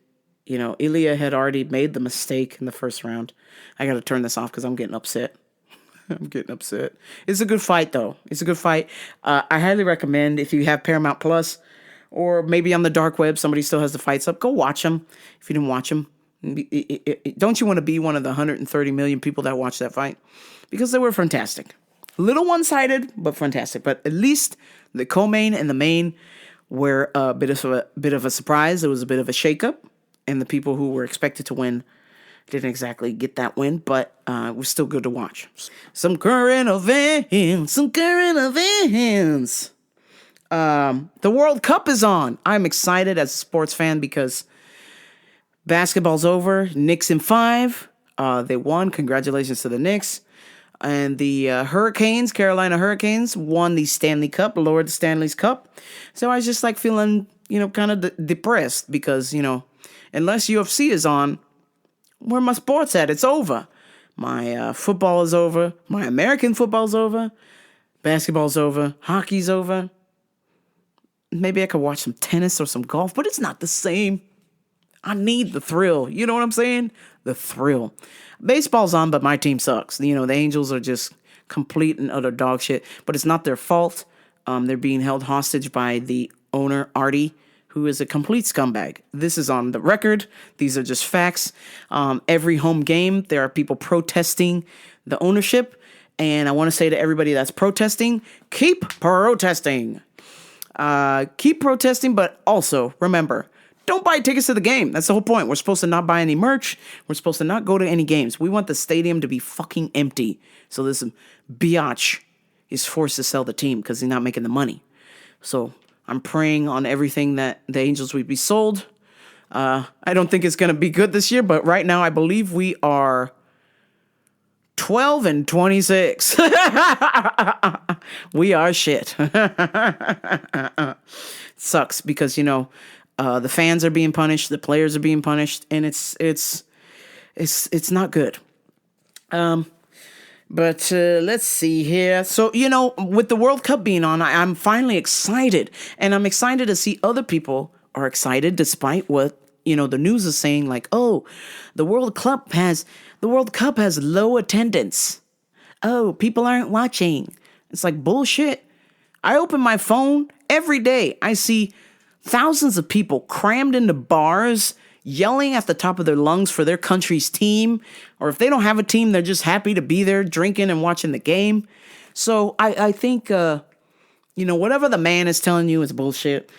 Ilya had already made the mistake in the first round. I got to turn this off because I'm getting upset. I'm getting upset. It's a good fight, though. It's a good fight. I highly recommend if you have Paramount Plus or maybe on the dark web, somebody still has the fights up. Go watch them. If you didn't watch them, don't you want to be one of the 130 million people that watched that fight? Because they were fantastic. A little one-sided, but fantastic. But at least the co-main and the main were a bit of a surprise. It was a bit of a shakeup, and the people who were expected to win didn't exactly get that win, but it was still good to watch. Some current events. The World Cup is on. I'm excited as a sports fan because basketball's over. Knicks in 5. They won. Congratulations to the Knicks. And the Carolina Hurricanes, won the Stanley Cup, lowered the Stanley's Cup. So I was just like feeling, kind of depressed because, unless UFC is on, where my sports at? It's over. My football is over. My American football's over. Basketball's over. Hockey's over. Maybe I could watch some tennis or some golf, but it's not the same. I need the thrill. You know what I'm saying? The thrill. Baseball's on, but my team sucks. The Angels are just complete and utter dog shit, but it's not their fault. They're being held hostage by the owner, Artie, who is a complete scumbag. This is on the record. These are just facts. Every home game, there are people protesting the ownership. And I want to say to everybody that's protesting, keep protesting. Keep protesting, but also remember, don't buy tickets to the game. That's the whole point. We're supposed to not buy any merch. We're supposed to not go to any games. We want the stadium to be fucking empty. So this biatch is forced to sell the team because he's not making the money. So I'm praying on everything that the Angels would be sold. I don't think it's going to be good this year, but right now I believe we are 12-26. We are shit. Sucks because, the fans are being punished, the players are being punished, and it's not good. But let's see here. So, with the World Cup being on, I'm finally excited. And I'm excited to see other people are excited despite what, the news is saying, like, oh, the World Cup has low attendance. Oh, people aren't watching. It's like bullshit. I open my phone every day. I see thousands of people crammed into bars, yelling at the top of their lungs for their country's team. Or if they don't have a team, they're just happy to be there drinking and watching the game. So I think, whatever the man is telling you is bullshit.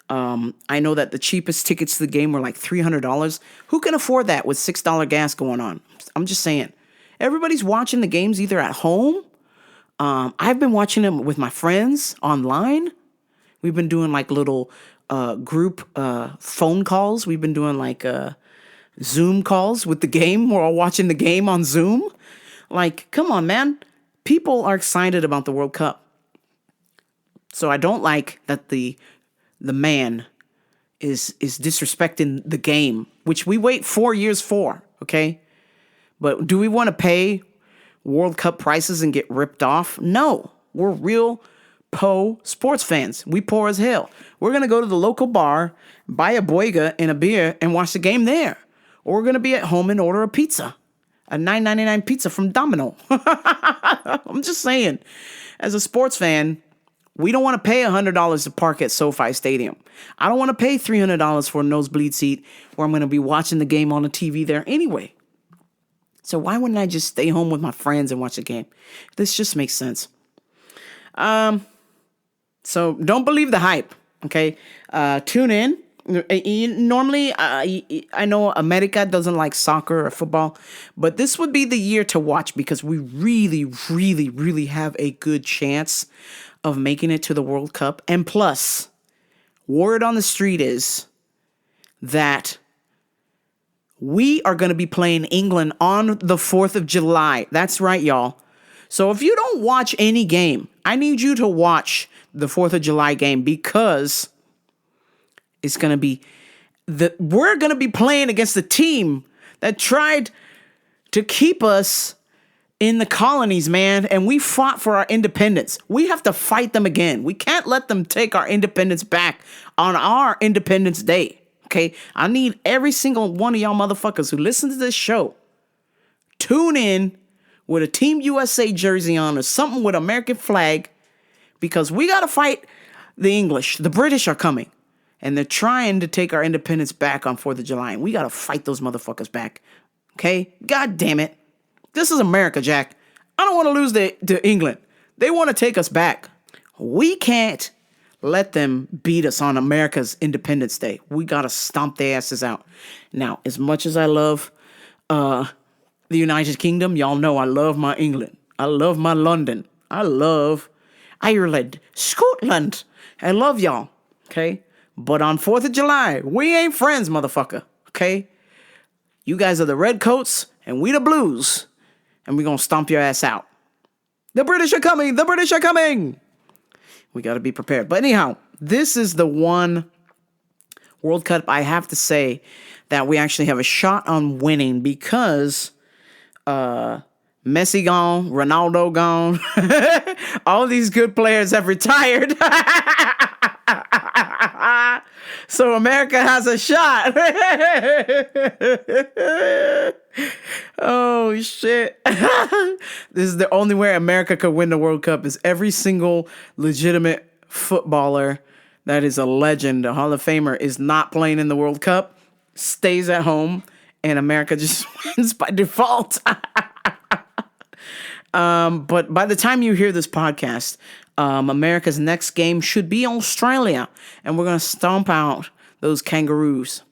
I know that the cheapest tickets to the game were like $300. Who can afford that with $6 gas going on? I'm just saying. Everybody's watching the games either at home. I've been watching them with my friends online. We've been doing like little group phone calls. We've been doing like Zoom calls with the game. We're all watching the game on Zoom. Like, come on, man. People are excited about the World Cup. So I don't like that the man is disrespecting the game, which we wait 4 years for, okay? But do we want to pay World Cup prices and get ripped off? No. We're real sports fans. We poor as hell. We're going to go to the local bar, buy a boiga and a beer, and watch the game there. Or we're going to be at home and order a pizza. A $9.99 pizza from Domino. I'm just saying. As a sports fan, we don't want to pay $100 to park at SoFi Stadium. I don't want to pay $300 for a nosebleed seat where I'm going to be watching the game on the TV there anyway. So why wouldn't I just stay home with my friends and watch the game? This just makes sense. So don't believe the hype, okay? Tune in. Normally, I know America doesn't like soccer or football, but this would be the year to watch because we really, really, really have a good chance of making it to the World Cup. And plus, word on the street is that we are going to be playing England on the 4th of July. That's right, y'all. So if you don't watch any game, I need you to watch the 4th of July game because it's going to be we're going to be playing against the team that tried to keep us in the colonies, man, and we fought for our independence. We have to fight them again. We can't let them take our independence back on our Independence Day. Okay? I need every single one of y'all motherfuckers who listen to this show tune in with a Team USA jersey on or something with American flag, because we got to fight the English. The British are coming, and they're trying to take our independence back on 4th of July, and we got to fight those motherfuckers back. Okay? God damn it. This is America, Jack. I don't want to lose to England. They want to take us back. We can't let them beat us on America's Independence Day. We got to stomp their asses out. Now, as much as I love the United Kingdom, y'all know I love my England. I love my London. I love Ireland, Scotland. I love y'all, okay? But on 4th of July, we ain't friends, motherfucker, okay? You guys are the Redcoats, and we the Blues. And we're going to stomp your ass out. The British are coming. The British are coming. We got to be prepared. But anyhow, this is the one World Cup I have to say that we actually have a shot on winning, because Messi gone, Ronaldo gone. All these good players have retired. So America has a shot. Oh, shit. This is the only way America could win the World Cup, is every single legitimate footballer that is a legend, a Hall of Famer, is not playing in the World Cup, stays at home, and America just wins by default. But by the time you hear this podcast, America's next game should be Australia, and we're going to stomp out those kangaroos.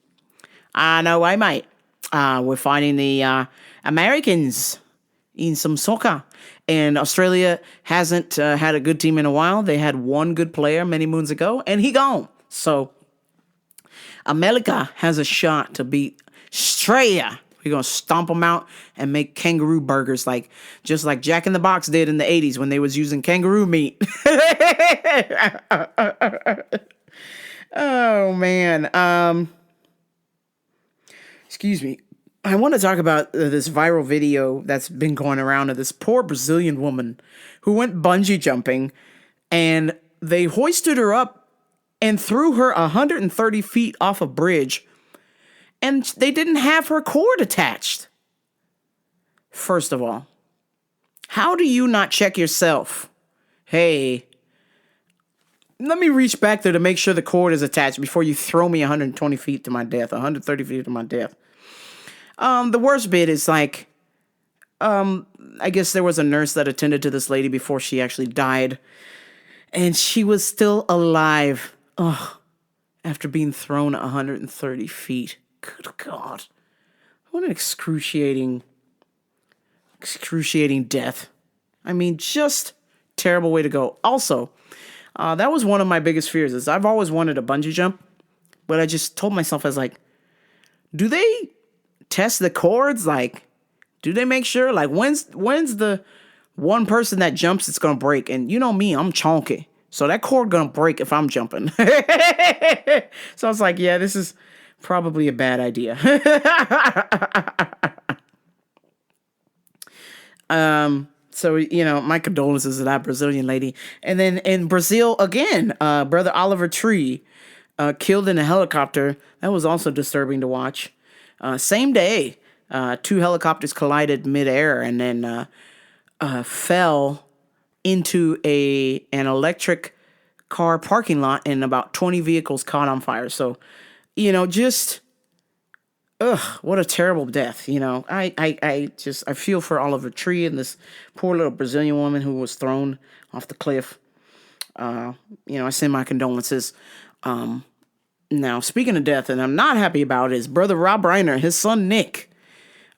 I know I might. We're fighting the Americans in some soccer, and Australia hasn't had a good team in a while. They had one good player many moons ago, and he gone. So America has a shot to beat Australia. We're going to stomp them out and make kangaroo burgers, just like Jack in the Box did in the 80s when they was using kangaroo meat. Oh, man. Excuse me. I want to talk about this viral video that's been going around of this poor Brazilian woman who went bungee jumping, and they hoisted her up and threw her 130 feet off a bridge, and they didn't have her cord attached. First of all, how do you not check yourself? Hey, let me reach back there to make sure the cord is attached before you throw me 120 feet to my death, 130 feet to my death. The worst bit is I guess there was a nurse that attended to this lady before she actually died, and she was still alive. After being thrown 130 feet. Good God. What an excruciating death. I mean, just terrible way to go. Also, that was one of my biggest fears, is I've always wanted a bungee jump, but I just told myself, I was like, do they test the cords? Do they make sure? When's the one person that jumps it's gonna break? And you know me, I'm chonky. So that cord gonna break if I'm jumping. So I was like, yeah, this is probably a bad idea. So, my condolences to that Brazilian lady. And then in Brazil, again, Brother Oliver Tree killed in a helicopter. That was also disturbing to watch. Same day, 2 helicopters collided midair and then fell into an electric car parking lot, and about 20 vehicles caught on fire. So, what a terrible death. I feel for Oliver Tree and this poor little Brazilian woman who was thrown off the cliff. I send my condolences. Now, speaking of death, and I'm not happy about, is Brother Rob Reiner, his son Nick.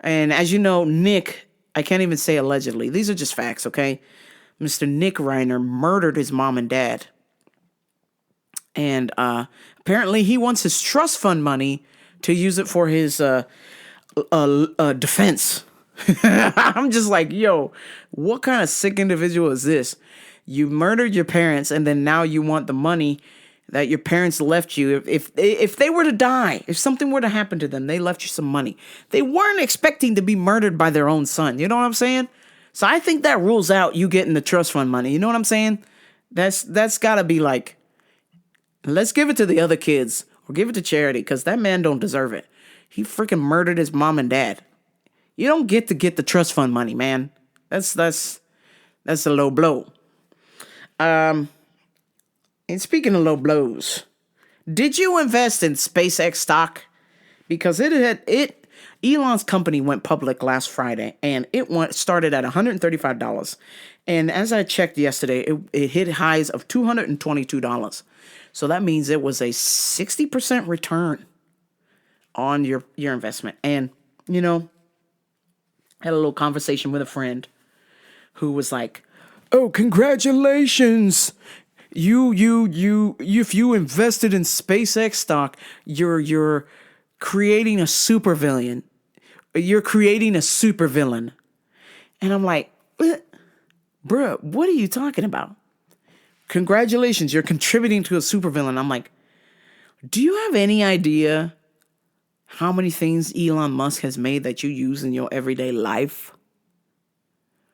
And as you know, Nick, I can't even say allegedly. These are just facts, okay? Mr. Nick Reiner murdered his mom and dad. And apparently he wants his trust fund money to use it for his defense. I'm just like, yo, what kind of sick individual is this? You murdered your parents, and then now you want the money that your parents left you. If they were to die, if something were to happen to them, they left you some money. They weren't expecting to be murdered by their own son. You know what I'm saying? So I think that rules out you getting the trust fund money. You know what I'm saying? That's got to be like, let's give it to the other kids or give it to charity because that man don't deserve it. He freaking murdered his mom and dad. You don't get to get the trust fund money, man. That's a low blow. And speaking of low blows, did you invest in SpaceX stock? Because Elon's company went public last Friday, and it started at $135. And as I checked yesterday, it hit highs of $222. So that means it was a 60% return on your investment. And, you know, I had a little conversation with a friend who was like, "Oh, congratulations. If you invested in SpaceX stock, you're creating a supervillain. You're creating a supervillain." And I'm like, "Bruh, what are you talking about? Congratulations, you're contributing to a supervillain." I'm like, "Do you have any idea how many things Elon Musk has made that you use in your everyday life?"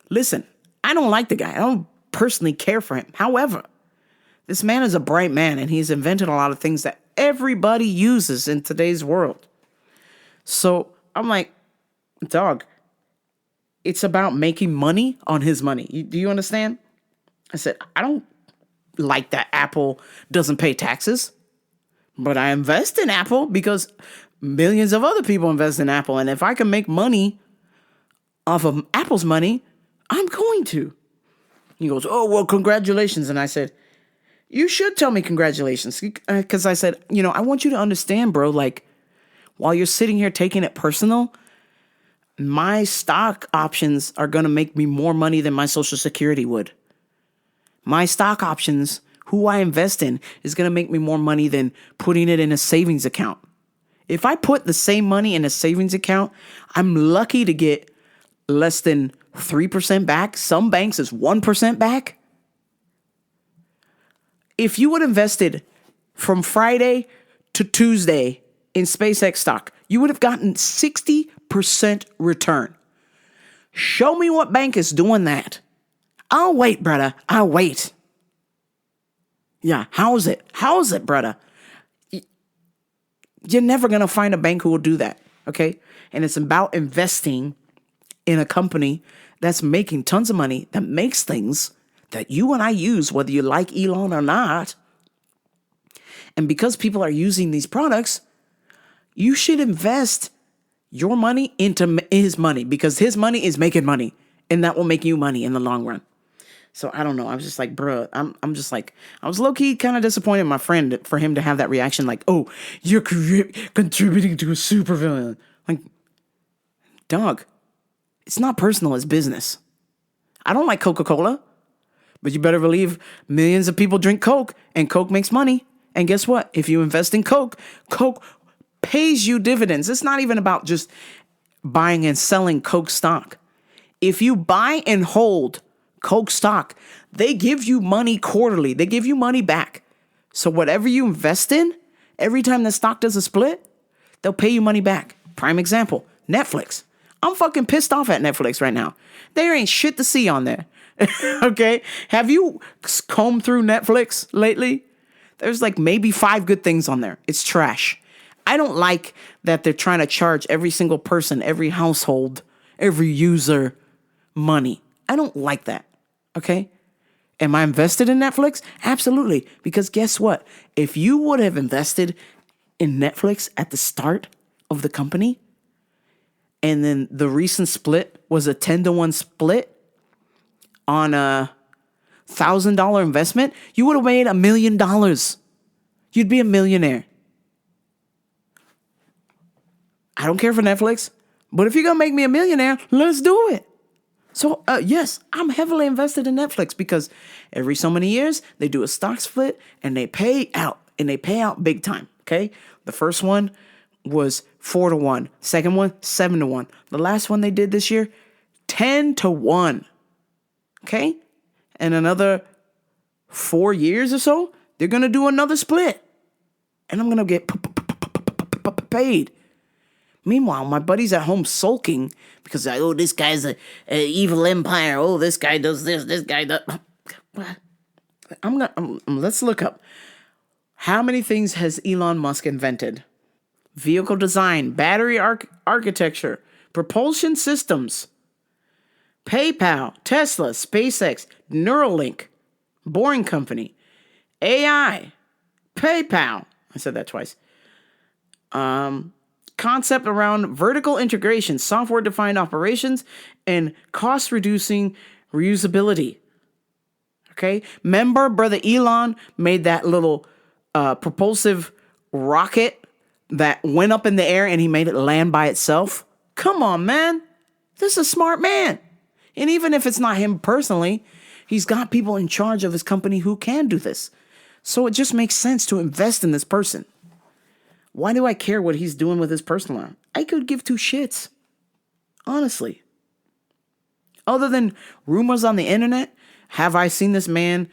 Listen, I don't like the guy. I don't personally care for him. However, this man is a bright man, and he's invented a lot of things that everybody uses in today's world. So I'm like, dog, it's about making money on his money. Do you understand? I said, I don't like that Apple doesn't pay taxes, but I invest in Apple because millions of other people invest in Apple. And if I can make money off of Apple's money, I'm going to. He goes, "Oh, well, congratulations." And I said, "You should tell me congratulations." Because I said, I want you to understand, bro, like, while you're sitting here taking it personal, my stock options are going to make me more money than my Social Security would. My stock options, who I invest in, is going to make me more money than putting it in a savings account. If I put the same money in a savings account, I'm lucky to get less than 3% back. Some banks is 1% back. If you would have invested from Friday to Tuesday in SpaceX stock, you would have gotten 60% return. Show me what bank is doing that. I'll wait, brother. I'll wait. Yeah, how's it, brother? You're never going to find a bank who will do that, okay? And it's about investing in a company that's making tons of money, that makes things that you and I use, whether you like Elon or not. And because people are using these products, you should invest your money into his money because his money is making money, and that will make you money in the long run. So I don't know. I was just like, bro, I'm just like, I was low-key kind of disappointed in my friend for him to have that reaction like, "Oh, you're contributing to a supervillain." Like, dog, it's not personal, it's business. I don't like Coca-Cola, but you better believe millions of people drink Coke, and Coke makes money. And guess what? If you invest in Coke, Coke pays you dividends. It's not even about just buying and selling Coke stock. If you buy and hold Coke stock, they give you money quarterly. They give you money back. So whatever you invest in, every time the stock does a split, they'll pay you money back. Prime example, Netflix. I'm fucking pissed off at Netflix right now. There ain't shit to see on there. Okay? Have you combed through Netflix lately? There's like maybe 5 good things on there. It's trash. I don't like that they're trying to charge every single person, every household, every user money. I don't like that. Okay? Am I invested in Netflix? Absolutely. Because guess what? If you would have invested in Netflix at the start of the company, and then the recent split was a 10-to-1 split on a $1,000 investment, you would have made $1 million. You'd be a millionaire. I don't care for Netflix, but if you're going to make me a millionaire, let's do it. So, yes, I'm heavily invested in Netflix because every so many years, they do a stock split and they pay out, big time, okay? The first one was 4-to-1. Second one, 7-to-1. The last one they did this year, 10-to-1, okay? And another 4 years or so, they're going to do another split. And I'm going to get paid. Meanwhile, my buddy's at home sulking because, oh, this guy's a evil empire. Oh, this guy does this. This guy does. Let's look up. How many things has Elon Musk invented? Vehicle design, battery architecture, propulsion systems, PayPal, Tesla, SpaceX, Neuralink, Boring Company, AI, PayPal. I said that twice. Concept around vertical integration, software-defined operations, and cost-reducing reusability. Okay? Remember, brother Elon made that little propulsive rocket that went up in the air and he made it land by itself? Come on, man. This is a smart man. And even if it's not him personally, he's got people in charge of his company who can do this. So it just makes sense to invest in this person. Why do I care what he's doing with his personal life? I could give two shits. Honestly. Other than rumors on the internet, have I seen this man,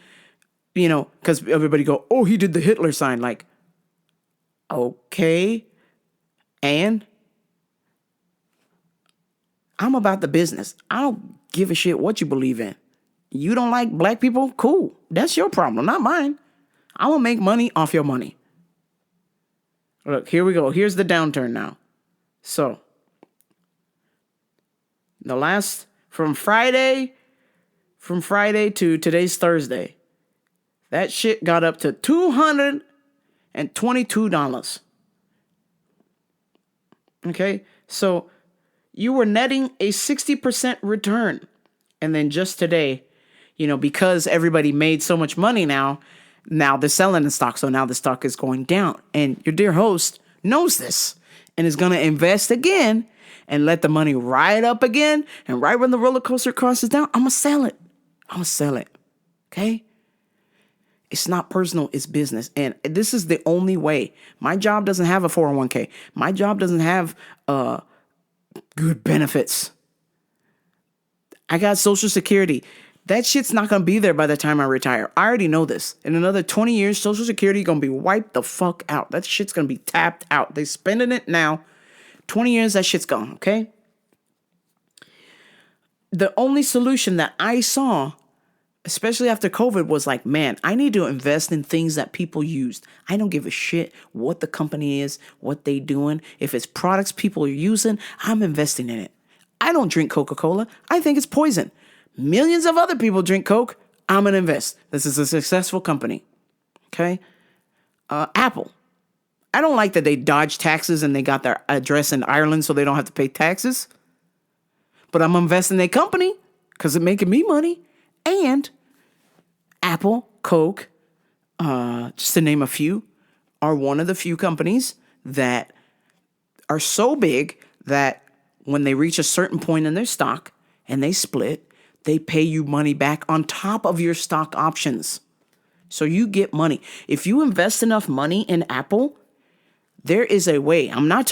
because everybody go, oh, he did the Hitler sign. Like, okay. And I'm about the business. I don't give a shit what you believe in. You don't like black people? Cool. That's your problem, not mine. I will make money off your money. Look, here we go. Here's the downturn now. So, from Friday to today's Thursday, that shit got up to $222. Okay? So, you were netting a 60% return. And then just today, because everybody made so much money now they're selling the stock. So now the stock is going down. And your dear host knows this and is going to invest again and let the money ride up again. And right when the roller coaster crosses down, I'm going to sell it. Okay? It's not personal. It's business. And this is the only way. My job doesn't have a 401k. My job doesn't have good benefits. I got Social Security. That shit's not going to be there by the time I retire. I already know this. In another 20 years, Social Security going to be wiped the fuck out. That shit's going to be tapped out. They're spending it now. 20 years, that shit's gone, okay? The only solution that I saw, especially after COVID, was like, man, I need to invest in things that people used. I don't give a shit what the company is, what they doing. If it's products people are using, I'm investing in it. I don't drink Coca-Cola. I think it's poison. Millions of other people drink Coke. I'm going to invest. This is a successful company. Okay? Apple. I don't like that they dodge taxes and they got their address in Ireland so they don't have to pay taxes. But I'm investing in their company because it's making me money. And Apple, Coke, just to name a few, are one of the few companies that are so big that when they reach a certain point in their stock and they split, they pay you money back on top of your stock options. So you get money. If you invest enough money in Apple, there is a way. I'm not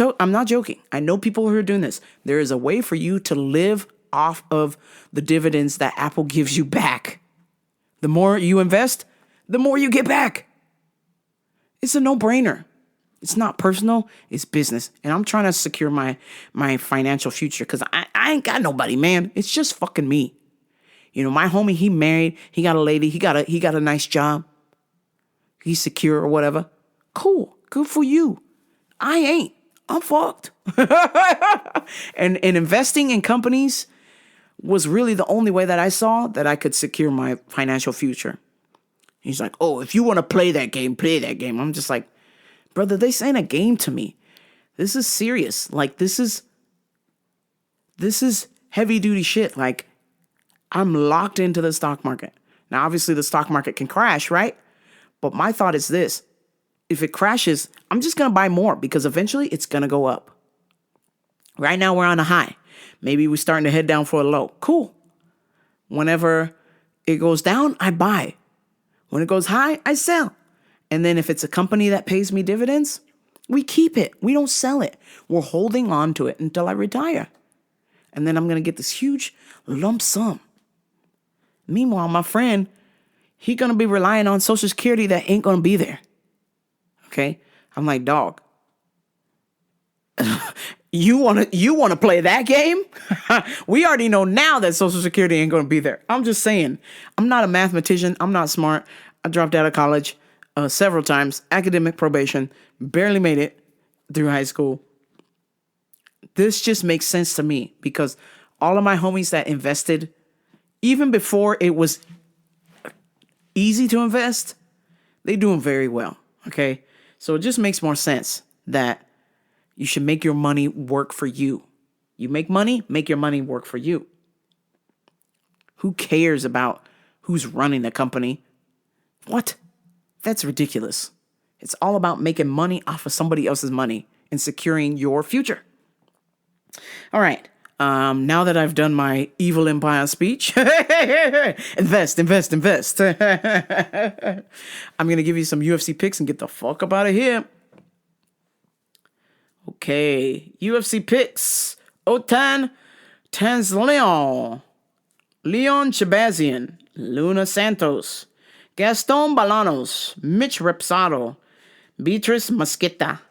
joking. I know people who are doing this. There is a way for you to live off of the dividends that Apple gives you back. The more you invest, the more you get back. It's a no-brainer. It's not personal, it's business. And I'm trying to secure my financial future because I ain't got nobody, man. It's just fucking me. My homie, he married, he got a lady, he got a nice job. He's secure or whatever. Cool. Good for you. I ain't. I'm fucked. And investing in companies was really the only way that I saw that I could secure my financial future. He's like, oh, if you want to play that game, play that game. I'm just like, brother, this ain't a game to me. This is serious. Like, this is heavy duty shit. Like, I'm locked into the stock market. Now, obviously, the stock market can crash, right? But my thought is this. If it crashes, I'm just going to buy more because eventually it's going to go up. Right now, we're on a high. Maybe we're starting to head down for a low. Cool. Whenever it goes down, I buy. When it goes high, I sell. And then if it's a company that pays me dividends, we keep it. We don't sell it. We're holding on to it until I retire. And then I'm going to get this huge lump sum. Meanwhile, my friend, he going to be relying on Social Security that ain't going to be there. Okay? I'm like, dog. You wanna play that game? We already know now that Social Security ain't gonna be there. I'm just saying. I'm not a mathematician. I'm not smart. I dropped out of college several times. Academic probation. Barely made it through high school. This just makes sense to me because all of my homies that invested, even before it was easy to invest, they doing very well. Okay, so it just makes more sense that you should make your money work for you. You make money, make your money work for you. Who cares about who's running the company? What? That's ridiculous. It's all about making money off of somebody else's money and securing your future. All right. Now that I've done my evil empire speech, invest. I'm going to give you some UFC picks and get the fuck up out of here. Okay, UFC picks. Otan Tanzleon, Leon Chabazian, Luna Santos, Gaston Balanos, Mitch Repsado, Beatrice Mosquita,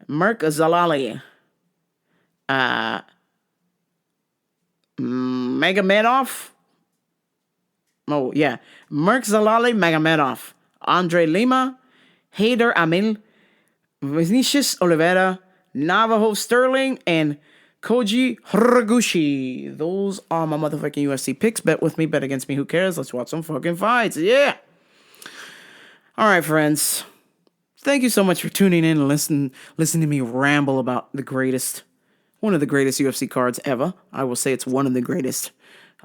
Merk Zalali, Magomedov. Oh, yeah. Merk Zalali, Magomedov, Andre Lima, Haider Amil, Vinicius Oliveira, Navajo Sterling, and Koji Hiraguchi. Those are my motherfucking UFC picks. Bet with me, bet against me. Who cares? Let's watch some fucking fights. Yeah. All right, friends. Thank you so much for tuning in and listening to me ramble about one of the greatest UFC cards ever. I will say it's one of the greatest.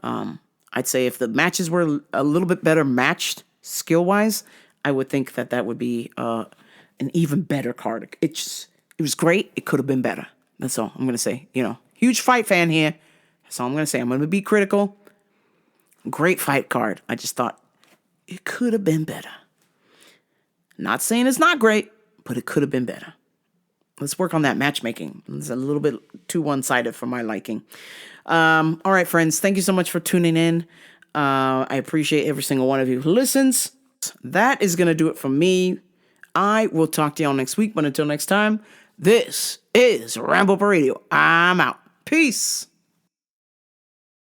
I'd say if the matches were a little bit better matched skill-wise, I would think that would be an even better card. It was great. It could have been better. That's all I'm going to say. Huge fight fan here. That's all I'm going to say. I'm going to be critical. Great fight card. I just thought it could have been better. Not saying it's not great, but it could have been better. Let's work on that matchmaking. It's a little bit too one-sided for my liking. All right, friends. Thank you so much for tuning in. I appreciate every single one of you who listens. That is going to do it for me. I will talk to y'all next week, but until next time, this is Ramble Radio. I'm out. Peace.